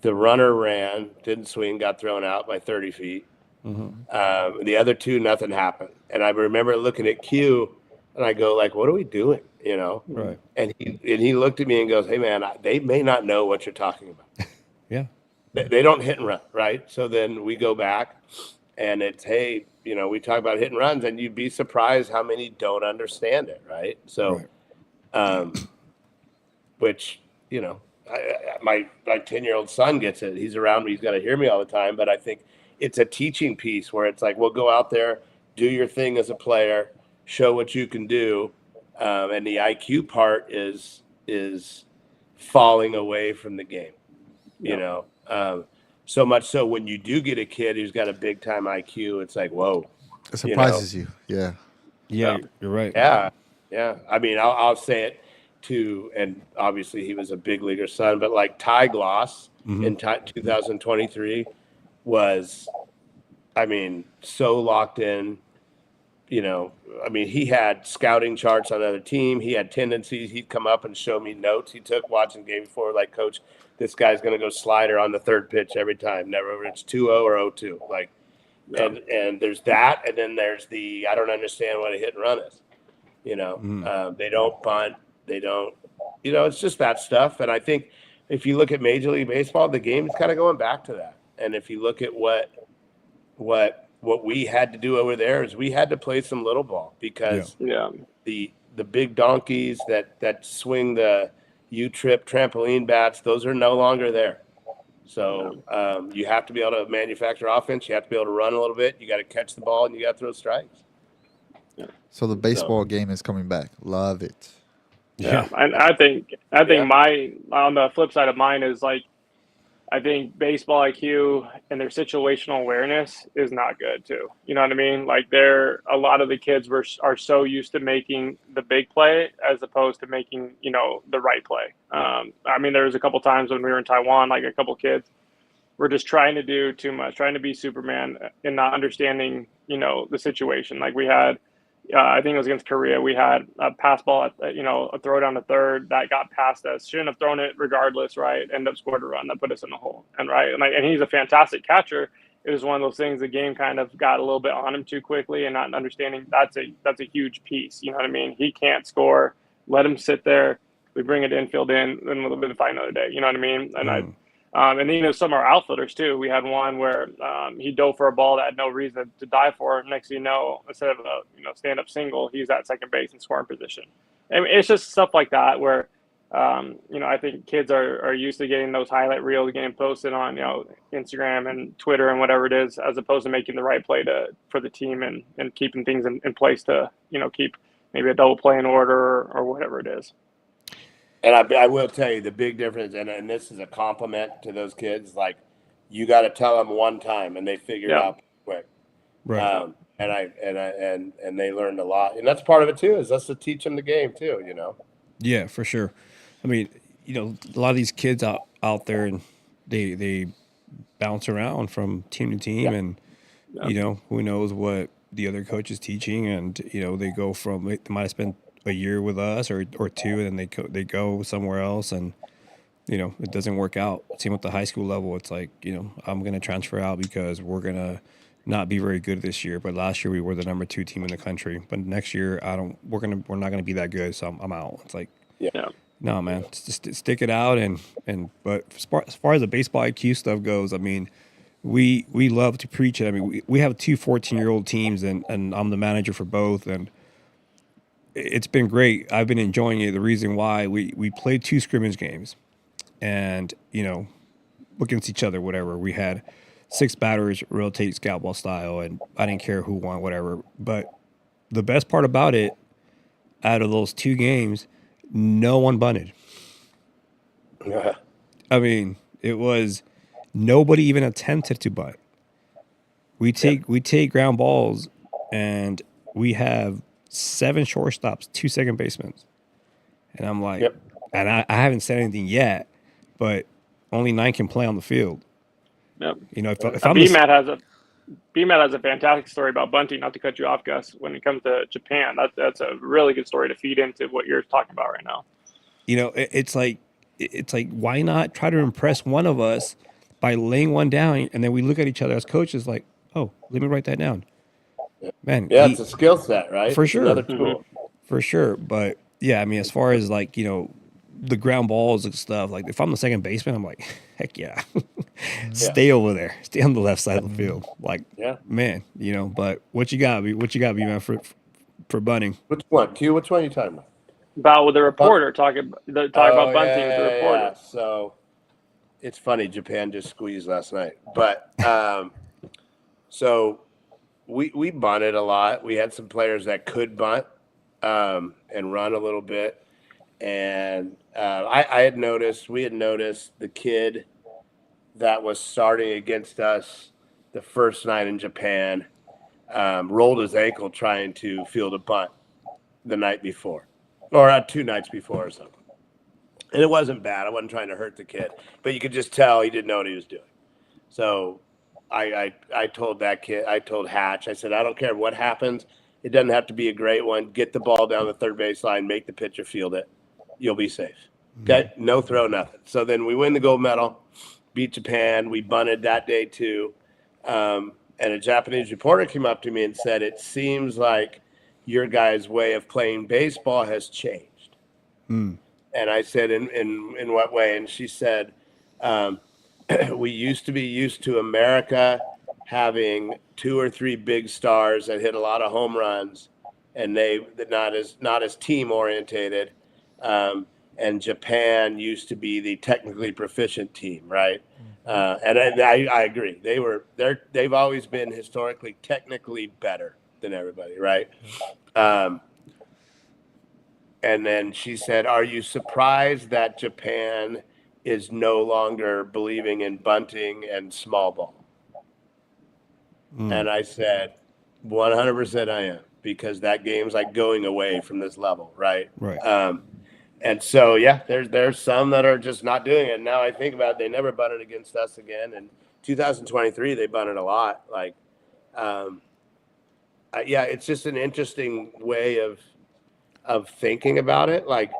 the runner ran, didn't swing, got thrown out by 30 feet. Mm-hmm. The other 2, nothing happened. And I remember looking at Q, and I go, like, what are we doing? You know? Right. And he looked at me and goes, hey, man, they may not know what you're talking about. Yeah. They don't hit and run, right? So then we go back, and it's, hey, you know, we talk about hit and runs, and you'd be surprised how many don't understand it, right? So, which, you know, my 10-year-old son gets it. He's around me. He's got to hear me all the time. But I think it's a teaching piece where it's like, well, go out there, do your thing as a player, show what you can do. And the IQ part is falling away from the game, you know. So much so when you do get a kid who's got a big time IQ, it's like, whoa. It surprises you. Yeah. Yeah. You're right. Yeah. Yeah. I mean, I'll say it too. And obviously he was a big leaguer son, but like Ty Gloss in 2023 was, I mean, so locked in, you know. I mean, he had scouting charts on another team. He had tendencies. He'd come up and show me notes he took watching game before, like, coach, this guy's going to go slider on the 3rd pitch every time. Never, it's 2-0 or 0-2. Like, and there's that. And then there's the, I don't understand what a hit and run is. You know, they don't bunt. They don't, you know, it's just that stuff. And I think if you look at Major League Baseball, the game is kind of going back to that. And if you look at what we had to do over there is we had to play some little ball because the big donkeys that swing the U-trip trampoline bats, those are no longer there. So you have to be able to manufacture offense. You have to be able to run a little bit. You got to catch the ball and you got to throw strikes. So the baseball game is coming back. Love it. Yeah. And I think my, on the flip side of mine is, like, I think baseball IQ and their situational awareness is not good too. You know what I mean? Like, a lot of the kids are so used to making the big play as opposed to making, you know, the right play. I mean, there was a couple times when we were in Taiwan, like, a couple kids were just trying to do too much, trying to be Superman and not understanding, you know, the situation. Like, we had, I think it was against Korea. We had a pass ball, a throw down to 3rd that got past us. Shouldn't have thrown it regardless, right? End up scored a run that put us in the hole. And and he's a fantastic catcher. It was one of those things. The game kind of got a little bit on him too quickly, and not understanding that's a huge piece. You know what I mean? He can't score. Let him sit there. We bring it infield in, then we'll fight another day. You know what I mean? And and then, you know, some of our outfielders too. We had one where he dove for a ball that had no reason to dive for. Next thing you know, instead of a stand-up single, he's at second base in scoring position. I mean, it's just stuff like that where I think kids are used to getting those highlight reels, getting posted on Instagram and Twitter and whatever it is, as opposed to making the right play for the team and keeping things in place to keep maybe a double play in order or whatever it is. And I will tell you the big difference, and this is a compliment to those kids. Like, you got to tell them one time, and they figure it out quick. Right. And they learned a lot, and that's part of it too. Is us to teach them the game too. You know. Yeah, for sure. I mean, a lot of these kids out there, and they bounce around from team to team, and who knows what the other coach is teaching, and they go from, they might have spent a year with us or two, and then they go somewhere else, and it doesn't work out. Same with the high school level. It's like, I'm gonna transfer out because we're gonna not be very good this year. But last year we were the number 2 team in the country. But next year we're not gonna be that good. So I'm out. It's like, Yeah. no, man, just stick it out. But as far as the baseball IQ stuff goes, I mean, we love to preach it. I mean, we have 2 14-year-old teams, and I'm the manager for both, and it's been great. I've been enjoying it. The reason why we played 2 scrimmage games, and against each other, whatever. We had 6 batters rotate scout ball style, and I didn't care who won, whatever. But the best part about it, out of those 2 games, no one bunted. Yeah. I mean, it was nobody even attempted to bunt. We take ground balls, and we have 7 shortstops, 2 second basemen, and I'm like, and I haven't said anything yet, but only 9 can play on the field. Yep. If I'm BMAT has a fantastic story about bunting. Not to cut you off, Gus. When it comes to Japan, that's a really good story to feed into what you're talking about right now. It's like why not try to impress one of us by laying one down, and then we look at each other as coaches like, oh, let me write that down, man. Yeah, it's a skill set, right? For sure, another tool. For sure. But yeah, I mean, as far as like the ground balls and stuff, like if I'm the second baseman, I'm like, heck yeah, stay over there, stay on the left side of the field, like, man, But what you got, man, for bunting? Which one? Q? Which one are you talking about? About with the reporter talking about bunting with the reporter. Yeah. So it's funny, Japan just squeezed last night, but so we bunted a lot. We had some players that could bunt and run a little bit, and we had noticed the kid that was starting against us the first night in Japan rolled his ankle trying to field a bunt the night before. Or 2 nights before or something. And it wasn't bad. I wasn't trying to hurt the kid. But you could just tell he didn't know what he was doing. So I told that kid, I told Hatch, I said, I don't care what happens. It doesn't have to be a great one. Get the ball down the third baseline, make the pitcher field it. You'll be safe. Okay? No throw, nothing. So then we win the gold medal, beat Japan. We bunted that day too. And a Japanese reporter came up to me and said, it seems like your guys' way of playing baseball has changed. And I said, in what way? And she said, we used to be used to America having 2 or 3 big stars that hit a lot of home runs, and they not as team orientated. And Japan used to be the technically proficient team, right? And I agree. They've always been historically technically better than everybody, right? And then she said, are you surprised that Japan is no longer believing in bunting and small ball? And I said, 100% I am, because that game's like going away from this level, right? And so, yeah, there's some that are just not doing it. Now I think about it, they never bunted against us again. In 2023, they bunted a lot. Like, yeah, it's just an interesting way of thinking about it. Like,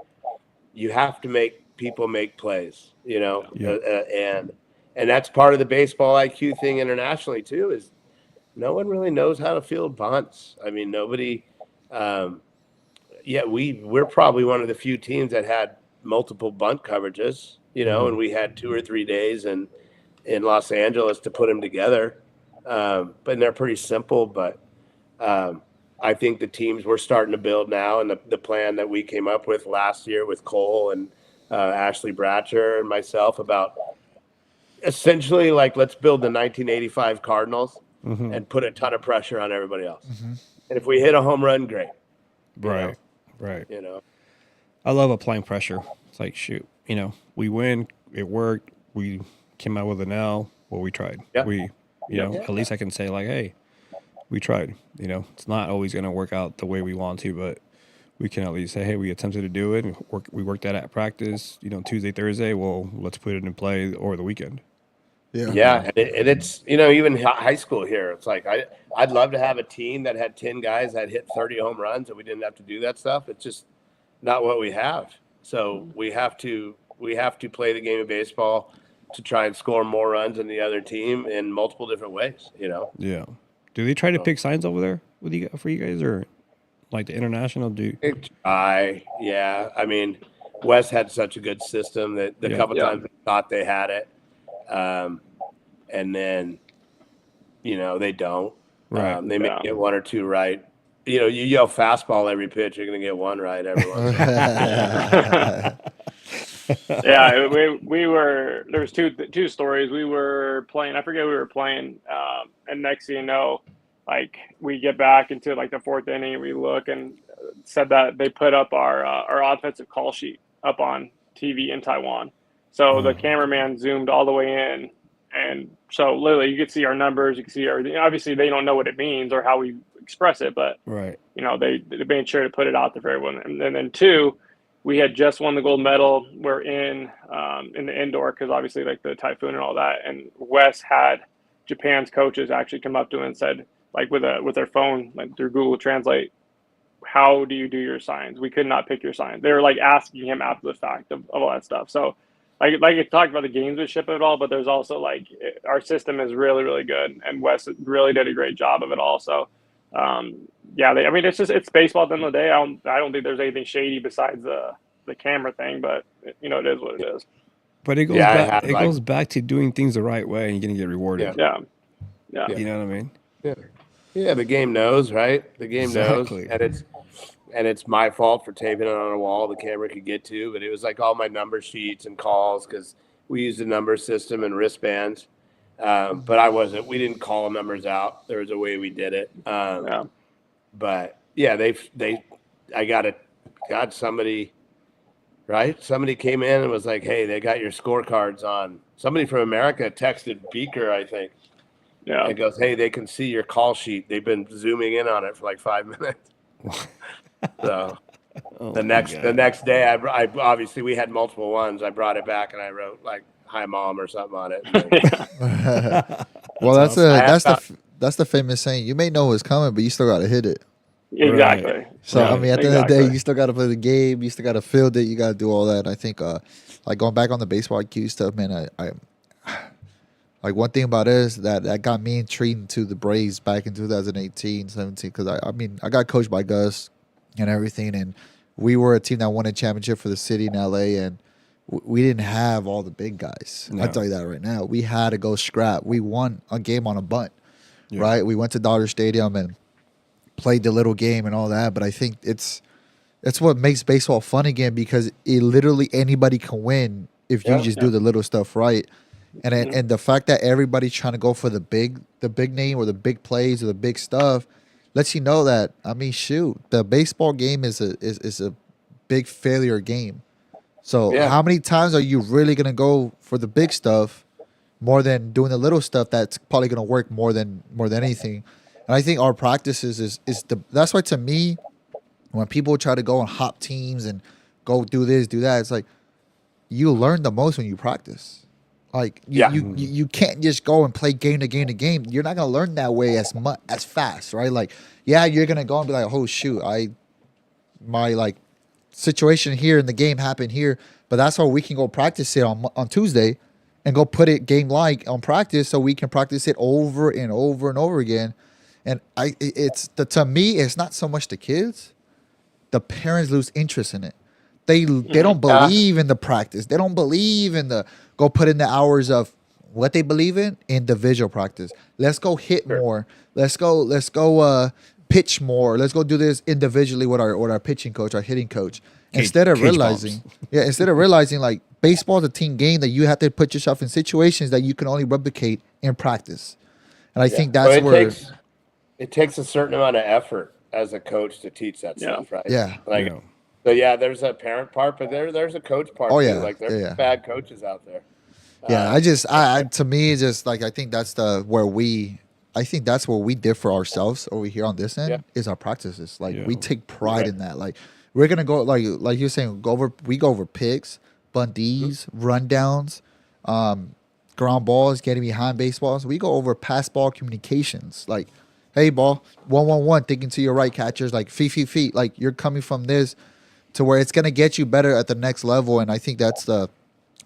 you have to make people make plays, and that's part of the baseball IQ thing internationally too, is no one really knows how to field bunts. I mean, nobody, we're probably one of the few teams that had multiple bunt coverages, and we had 2 or 3 days in Los Angeles to put them together. But they're pretty simple, but I think the teams we're starting to build now, and the plan that we came up with last year with Cole and Ashley Bratcher and myself, about essentially like, let's build the 1985 Cardinals and put a ton of pressure on everybody else. And if we hit a home run, great. Right. I love applying pressure. It's like, shoot, we win. It worked. We came out with an L. Well, we tried. At least I can say like, hey, we tried. It's not always going to work out the way we want to, but we can at least say, hey, we attempted to do it, and we worked that at practice, Tuesday, Thursday. Well, let's put it in play over the weekend. And it's, even high school here, it's like, I'd love to have a team that had 10 guys that hit 30 home runs and we didn't have to do that stuff. It's just, not what we have. So we have to play the game of baseball to try and score more runs than the other team in multiple different ways. Yeah. Do they try to pick signs over there for you guys, or like the international? Yeah. I mean, Wes had such a good system that the couple times they thought they had it, and then they don't. Right. They may get one or two right. You yell fastball every pitch, you're going to get one right every once in a while. Yeah, we were. There was two stories. We were playing. I forget who we were playing. And next thing you know, like we get back into like the fourth inning, we look and said that they put up our offensive call sheet up on TV in Taiwan. So the cameraman zoomed all the way in, and so literally you could see our numbers, you can see everything. Obviously, they don't know what it means or how we express it, but right. They made sure to put it out there for everyone. And then two, we had just won the gold medal. We're in the indoor because obviously like the typhoon and all that. And Wes had Japan's coaches actually come up to him and said, like with their phone, like through Google Translate, how do you do your signs? We could not pick your signs. They were like asking him after the fact of all that stuff. So like I talked about the gamesmanship of it all, but there's also like our system is really, really good. And Wes really did a great job of it all. So it's baseball at the end of the day. I don't think there's anything shady besides the camera thing, but it is what it is. But it goes back to doing things the right way, and you're gonna get rewarded. Yeah. You know what I mean? Yeah. The game knows, right? The game Exactly. knows, and it's my fault for taping it on a wall the camera could get to. But it was like all my number sheets and calls because we used a number system and wristbands. But we didn't call numbers out. There was a way we did it. But yeah, I got somebody, right? Somebody came in and was like, hey, they got your scorecards on. Somebody from America texted Beaker, I think. Yeah. It goes, hey, they can see your call sheet. They've been zooming in on it for like 5 minutes. So the next day, I obviously we had multiple ones. I brought it back and I wrote like "Hi Mom" or something on it. Well, that's the famous saying. You may know what's coming, but you still got to hit it. Exactly. Right. So I mean, at the end of the day, you still got to play the game. You still got to field it. You got to do all that. I think, like going back on the baseball IQ stuff, man. I like one thing about it is that got me intrigued to the Braves back in 2018, 17. Because I got coached by Gus and everything, and we were a team that won a championship for the city in LA, and we didn't have all the big guys. No. I'll tell you that right now. We had to go scrap. We won a game on a bunt, right? We went to Dodger Stadium and played the little game and all that. But I think it's what makes baseball fun again, because literally anybody can win if you just do the little stuff right. And the fact that everybody's trying to go for the big name or the big plays or the big stuff lets you know that, the baseball game is a big failure game. So how many times are you really going to go for the big stuff more than doing the little stuff that's probably going to work more than anything? And I think our practices that's why, to me, when people try to go on hop teams and go do this, do that, it's like you learn the most when you practice. Like you can't just go and play game to game to game. You're not gonna learn that way as fast, right? Like, you're gonna go and be like, oh shoot, my like situation here in the game happened here, but that's why we can go practice it on Tuesday and go put it game like on practice, so we can practice it over and over and over again. And to me, it's not so much the kids. The parents lose interest in it. They don't believe in the practice. They don't believe in the go put in the hours of what they believe in individual practice. Let's go hit more. Let's go pitch more. Let's go do this individually with our pitching coach, our hitting coach. Instead of realizing like baseball is a team game that you have to put yourself in situations that you can only replicate in practice. And I think that's where it takes a certain amount of effort as a coach to teach that stuff, right? Yeah. So there's a parent part, but there's a coach part too. Like there's bad coaches out there. To me, it's just like I think that's where we differ ourselves over here on this end is our practices. Like we take pride in that. Like we're gonna go like you're saying, we go over picks, bunties, rundowns, ground balls, getting behind baseballs. We go over pass ball communications. Like, hey ball, 1-1-1, thinking to your right, catchers, like feet, like you're coming from this. to where it's going to get you better at the next level. And I think that's the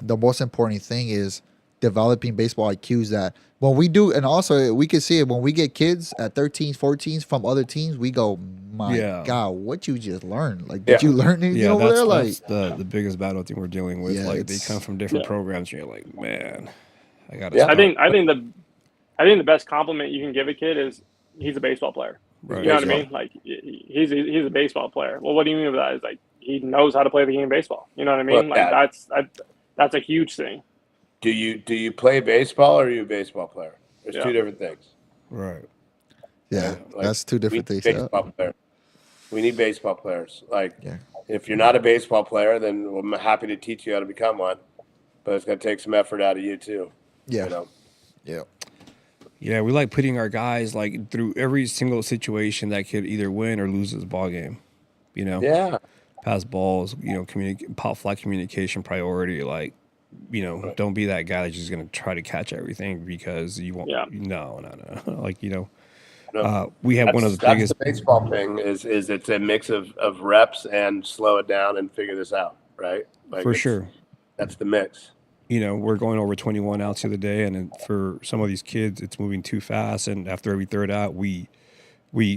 most important thing is developing baseball IQs that when we do, and also we can see it when we get kids at 13s, 14s from other teams, we go, my God, what you just learned? Like, did you learn anything over there? That's the biggest battle thing we're dealing with. Yeah, like, they come from different programs, and you're like, man, I got to I think the best compliment you can give a kid is he's a baseball player. Right. You know what I mean? Like, he's a baseball player. Well, what do you mean by that? Is like he knows how to play the game of baseball. You know what I mean? Well, like that's a huge thing. Do you play baseball or are you a baseball player? There's two different things. Right. Yeah, Like, that's two different things. We need baseball players. Like, if you're not a baseball player, then I'm happy to teach you how to become one. But it's going to take some effort out of you too. Yeah. You know? Yeah. Yeah, we like putting our guys like through every single situation that could either win or lose this ball game. You know. Yeah. Pass balls. You know, pop fly communication priority. Like, you know, don't be that guy that's just going to try to catch everything because you won't. No. Like, you know, we have one of the biggest. The baseball thing is it's a mix of reps and slow it down and figure this out, right? Like, for sure. That's the mix. You know, we're going over 21 outs the other day, and for some of these kids, it's moving too fast. And after every third out, we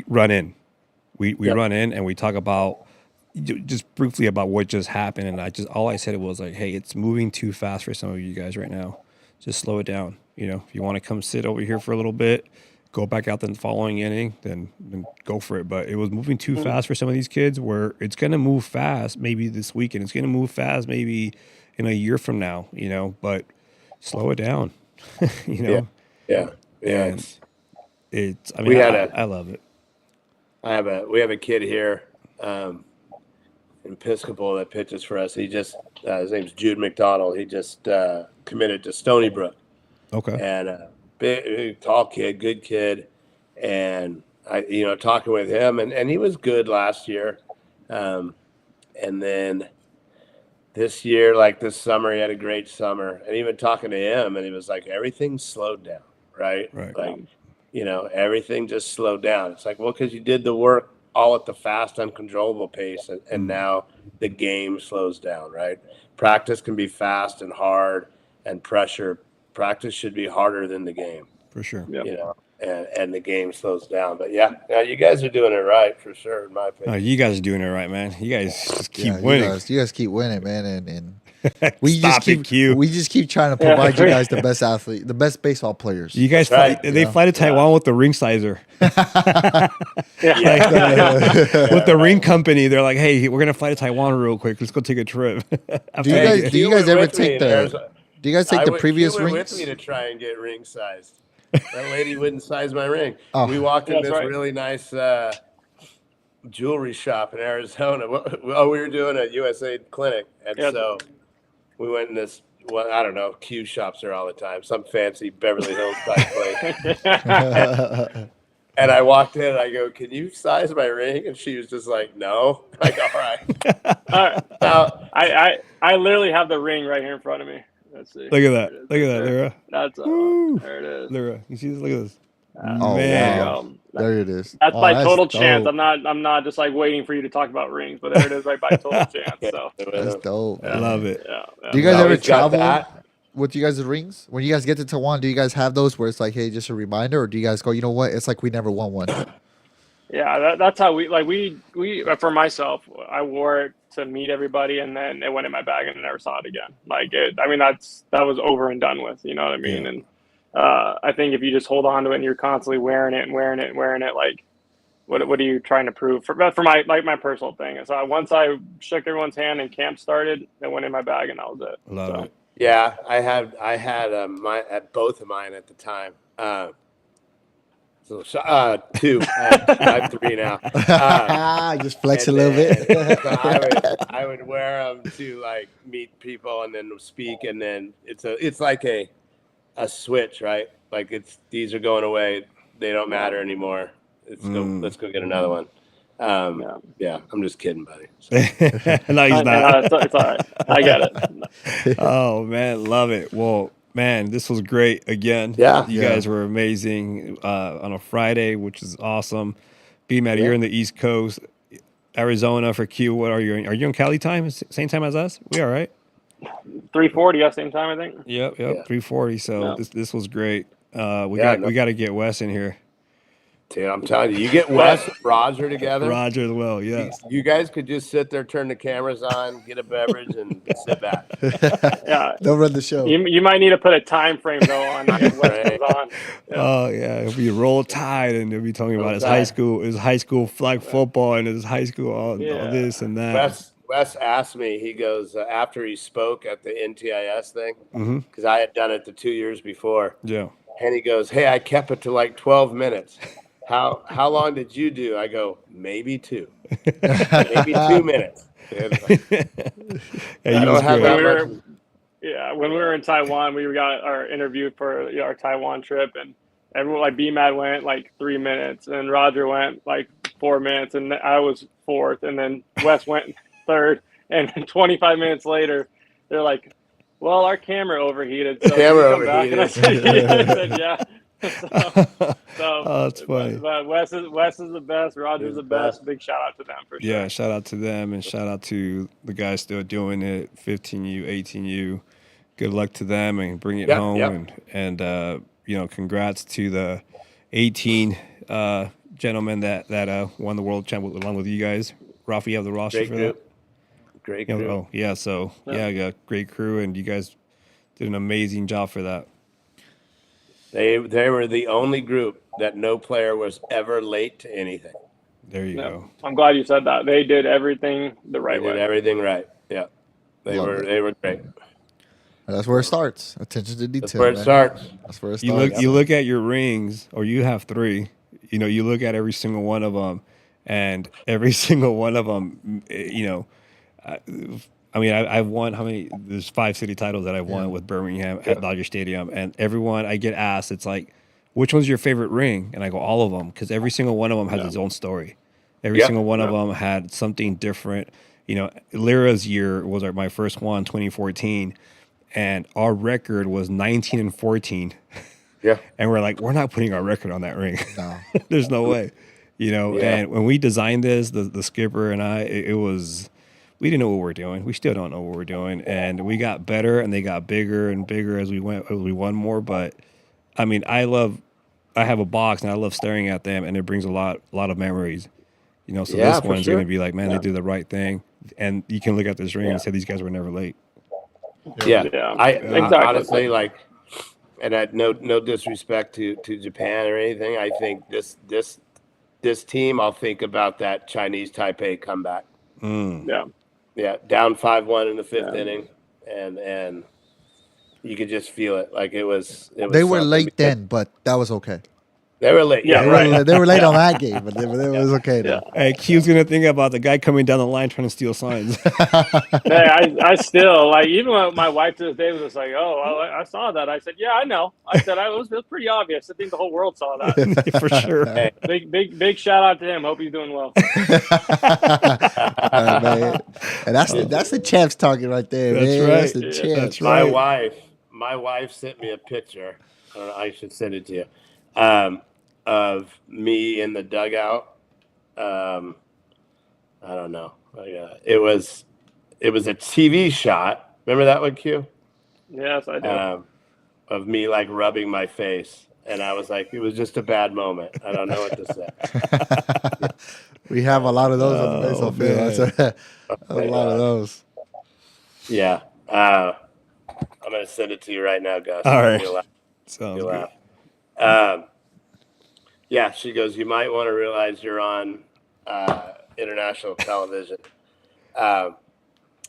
run in. We run in and we talk about just briefly about what just happened. And all I said was like, hey, it's moving too fast for some of you guys right now. Just slow it down. You know, if you want to come sit over here for a little bit, go back out the following inning, then go for it. But it was moving too fast for some of these kids where it's going to move fast maybe this weekend. It's going to move fast maybe in a year from now, you know, but slow it down, you know? Yeah. It's I mean, I love it. We have a kid here in Episcopal that pitches for us. He just, his name's Jude McDonald. He just committed to Stony Brook. Okay. And big, tall kid, good kid. And I, talking with him and he was good last year. And then this year, like this summer, he had a great summer. And even talking to him, and he was like, everything slowed down, right? Like, everything just slowed down. It's like, well, because you did the work all at the fast, uncontrollable pace, and now the game slows down, right? Practice can be fast and hard, and practice should be harder than the game. For sure. And the game slows down. But you guys are doing it right for sure, in my opinion. Oh, you guys are doing it right, man. You guys just keep winning. You guys keep winning, man, and we just keep trying to provide you guys the best athlete, the best baseball players. You guys fly to Taiwan with the ring sizer. With the ring company, they're like, "Hey, we're gonna fly to Taiwan real quick. Let's go take a trip." Do you guys ever take the previous rings? With me to try and get ring sized. That lady wouldn't size my ring. Oh. We walked in this really nice jewelry shop in Arizona. We were doing a USA clinic, and so we went in this. Well, I don't know. Q shops there all the time. Some fancy Beverly Hills type place. And I walked in and I go, "Can you size my ring?" And she was just like, "No." I'm like, all right. Now, I literally have the ring right here in front of me. Let's see. Look at that. Look at that, Lira. That's there it is. Lira, you see this? Look at this. Man. There it is. That's by total chance. I'm not just like waiting for you to talk about rings, but there it is right by total chance. So that's dope. I love it. Do you guys ever travel with you guys' rings? When you guys get to Taiwan, do you guys have those where it's like, hey, just a reminder, or do you guys go, you know what? It's like we never won one. Yeah, that's how we for myself, I wore it to meet everybody, and then it went in my bag and I never saw it again. That was over and done with. You know what I mean? Yeah. And I think if you just hold on to it and you're constantly wearing it, like, what are you trying to prove? For my personal thing. So once I shook everyone's hand and camp started, it went in my bag and that was it. Love it. Yeah, I had both of mine at the time. Two. I have three now. Just flex a little bit. So I would wear them to like meet people and then speak, and then it's like a switch, right? Like these are going away. They don't matter anymore. Let's go get another one. Yeah, I'm just kidding, buddy. No, he's not. It's all right. I get it. Oh man, love it. Well, man, this was great again. Yeah. You guys were amazing on a Friday, which is awesome. B-Matt, you're in the East Coast. Arizona for Q. What are you? Are you in Cali time? Same time as us? We all right? 3:40 at the same time, I think. Yep. Yeah. 3:40. So Yeah. this was great. We Yeah, got to get Wes in here. Dude, I'm telling you, you get Wes and Roger together. Roger as well. Yeah. You guys could just sit there, turn the cameras on, get a beverage, and sit back. Yeah. Don't run the show. You might need to put a time frame though on when it comes on. Yeah. Oh yeah, it'll be Roll Tide, and they'll be talking about his high school flag football, and his high school all this and that. Wes asked me. He goes after he spoke at the NTIS thing Mm-hmm. because I had done it the 2 years before. Yeah. And he goes, "Hey, I kept it to like 12 minutes. How long did you do?" I go, "Maybe 2, maybe 2 minutes." Yeah, I don't have that much. Yeah, when we were in Taiwan, we got our interview for our Taiwan trip, and everyone like BMAD went like 3 minutes, and Roger went like 4 minutes, and I was fourth, and then Wes went third, and 25 minutes later, they're like, "Well, our camera overheated, so Camera come back." And I said, "Yeah." Oh, that's funny. But Wes is the best. Roger's the best. Big shout out to them for sure. Yeah, shout out to them, and shout out to the guys still doing it. 15U, 18U. Good luck to them, and bring it home. And congrats to the 18 gentlemen that won the world championship along with you guys. Rafa, you have the roster for that. Great crew. Oh yeah, so yeah, great crew, and you guys did an amazing job for that. They were the only group that no player was ever late to anything. There you go. I'm glad you said that. They did everything the right way. Did everything right. Yeah, they were great. That's where it starts. Attention to detail. That's where it starts. That's where it starts. You look at your rings, or you have 3. You look at every single one of them, and every single one of them, I've won how many? There's 5 city titles that I've won with Birmingham at Dodger Stadium, and everyone I get asked, it's like, which one's your favorite ring? And I go, all of them, because every single one of them has its own story. Every single one of them had something different. Lira's year was my first one, 2014, and our record was 19-14. Yeah, and we're like, we're not putting our record on that ring. No. There's no way. And when we designed this, the skipper and I, it was. We didn't know what we were doing. We still don't know what we're doing, and we got better, and they got bigger and bigger as we went. As we won more, but I have a box, and I love staring at them, and it brings a lot of memories. So this one's going to be like, man, they did the right thing, and you can look at this ring and say these guys were never late. Yeah. Exactly. Honestly, like, and I no disrespect to Japan or anything. I think this team, I'll think about that Chinese Taipei comeback. Yeah, down 5-1 in the 5th inning, and you could just feel it. Like it was they were late then, but that was okay. They were late. Yeah, They were late on that game, but it was okay though. Hey, Q's gonna think about the guy coming down the line trying to steal signs. Hey, I still even when my wife to this day was just like, "Oh, I saw that." I said, "Yeah, I know." I said, "It was pretty obvious. I think the whole world saw that For sure." Hey. Big shout out to him. Hope he's doing well. Man. And that's the champs talking right there. That's man. right. That's the champs. That's right. My wife sent me a picture. I should send it to you. Of me in the dugout. I don't know. It was a TV shot. Remember that one, Q? Yes, I do. Of me like rubbing my face, and I was like, it was just a bad moment. I don't know what to say. We have a lot of those on the baseball field. That's a lot of those. Yeah. I'm gonna send it to you right now, Gus. All right. You'll laugh. Sounds You'll good. laugh. Yeah, she goes, you might want to realize you're on international television.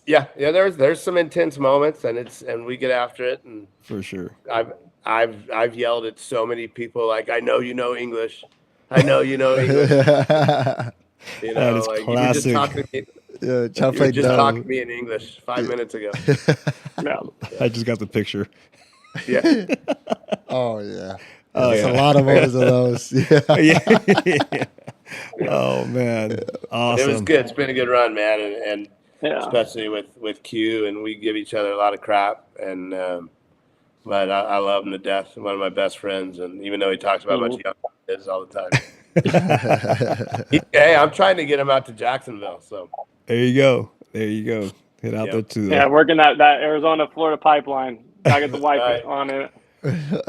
There's some intense moments, and we get after it. And For sure. I've yelled at so many people, like, I know you know English. I know you know English. That is like, classic. you were just talking to me. Yeah, You were just talking to me in English 5 minutes ago. I just got the picture. Yeah. Oh yeah. Oh, There's yeah. a lot of those. Yeah. Yeah. Oh man, awesome. It was good. It's been a good run, man, and Yeah. especially with Q, and we give each other a lot of crap, and but I love him to death. One of my best friends, and even though he talks about how much he is all the time. Hey, I'm trying to get him out to Jacksonville. So There you go. There you go. Head out there to the. Yeah, working that Arizona Florida pipeline. Gotta get the wipe Right. on it. We can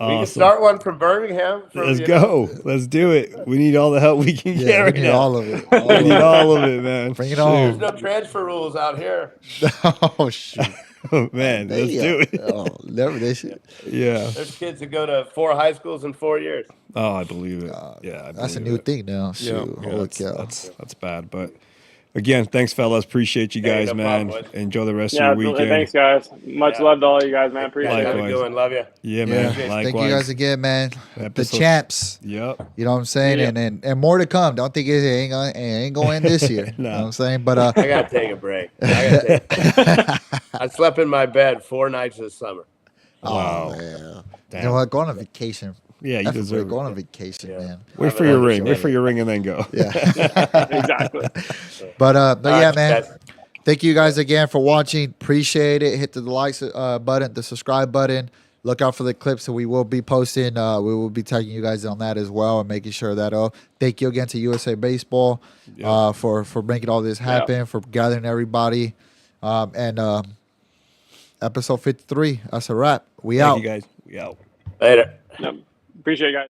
Awesome. start one from Birmingham. Let's go. Let's do it. We need all the help we can get Yeah, we right need now. all of it. We need all of it, man. Bring it Shoot. There's on. no transfer rules out here. Oh shoot. Oh, man, let's do it. Oh, never this shit. Yeah. There's kids that go to 4 high schools in 4 years. Oh, I believe it. Yeah, I That's a believe new it. thing now. Yeah, Shoot. yeah, Holy that's, cow. that's bad. But again, thanks, fellas. Appreciate you Hey, guys, no man. problem, bud. Enjoy the rest Yeah, of your weekend. thanks, guys. Much love to all you guys, man. Appreciate How it. you Likewise. doing? Love you. Yeah, Yeah. man. Thank Likewise. you guys again, man. The Episode- champs. Yep. You know what I'm saying? Yeah. And more to come. Don't think it ain't going this year. You know what I'm saying? But I gotta take a break. I slept in my bed 4 nights this summer. Wow. Oh, yeah. Damn. You know what? Go on a vacation. Yeah, you F a deserve break. Go it. on a vacation, Yeah. man. Wait for your ring. Wait for your ring and then go. Yeah. Exactly. But yeah, right, man. guys. Thank you guys again for watching. Appreciate it. Hit the likes button, the subscribe button. Look out for the clips that we will be posting. We will be tagging you guys on that as well and making sure that. Thank you again to USA Baseball for making all this happen, for gathering everybody. And episode 53. That's a wrap. We Thank out. you guys. We out. Later. Yep. Appreciate it, guys.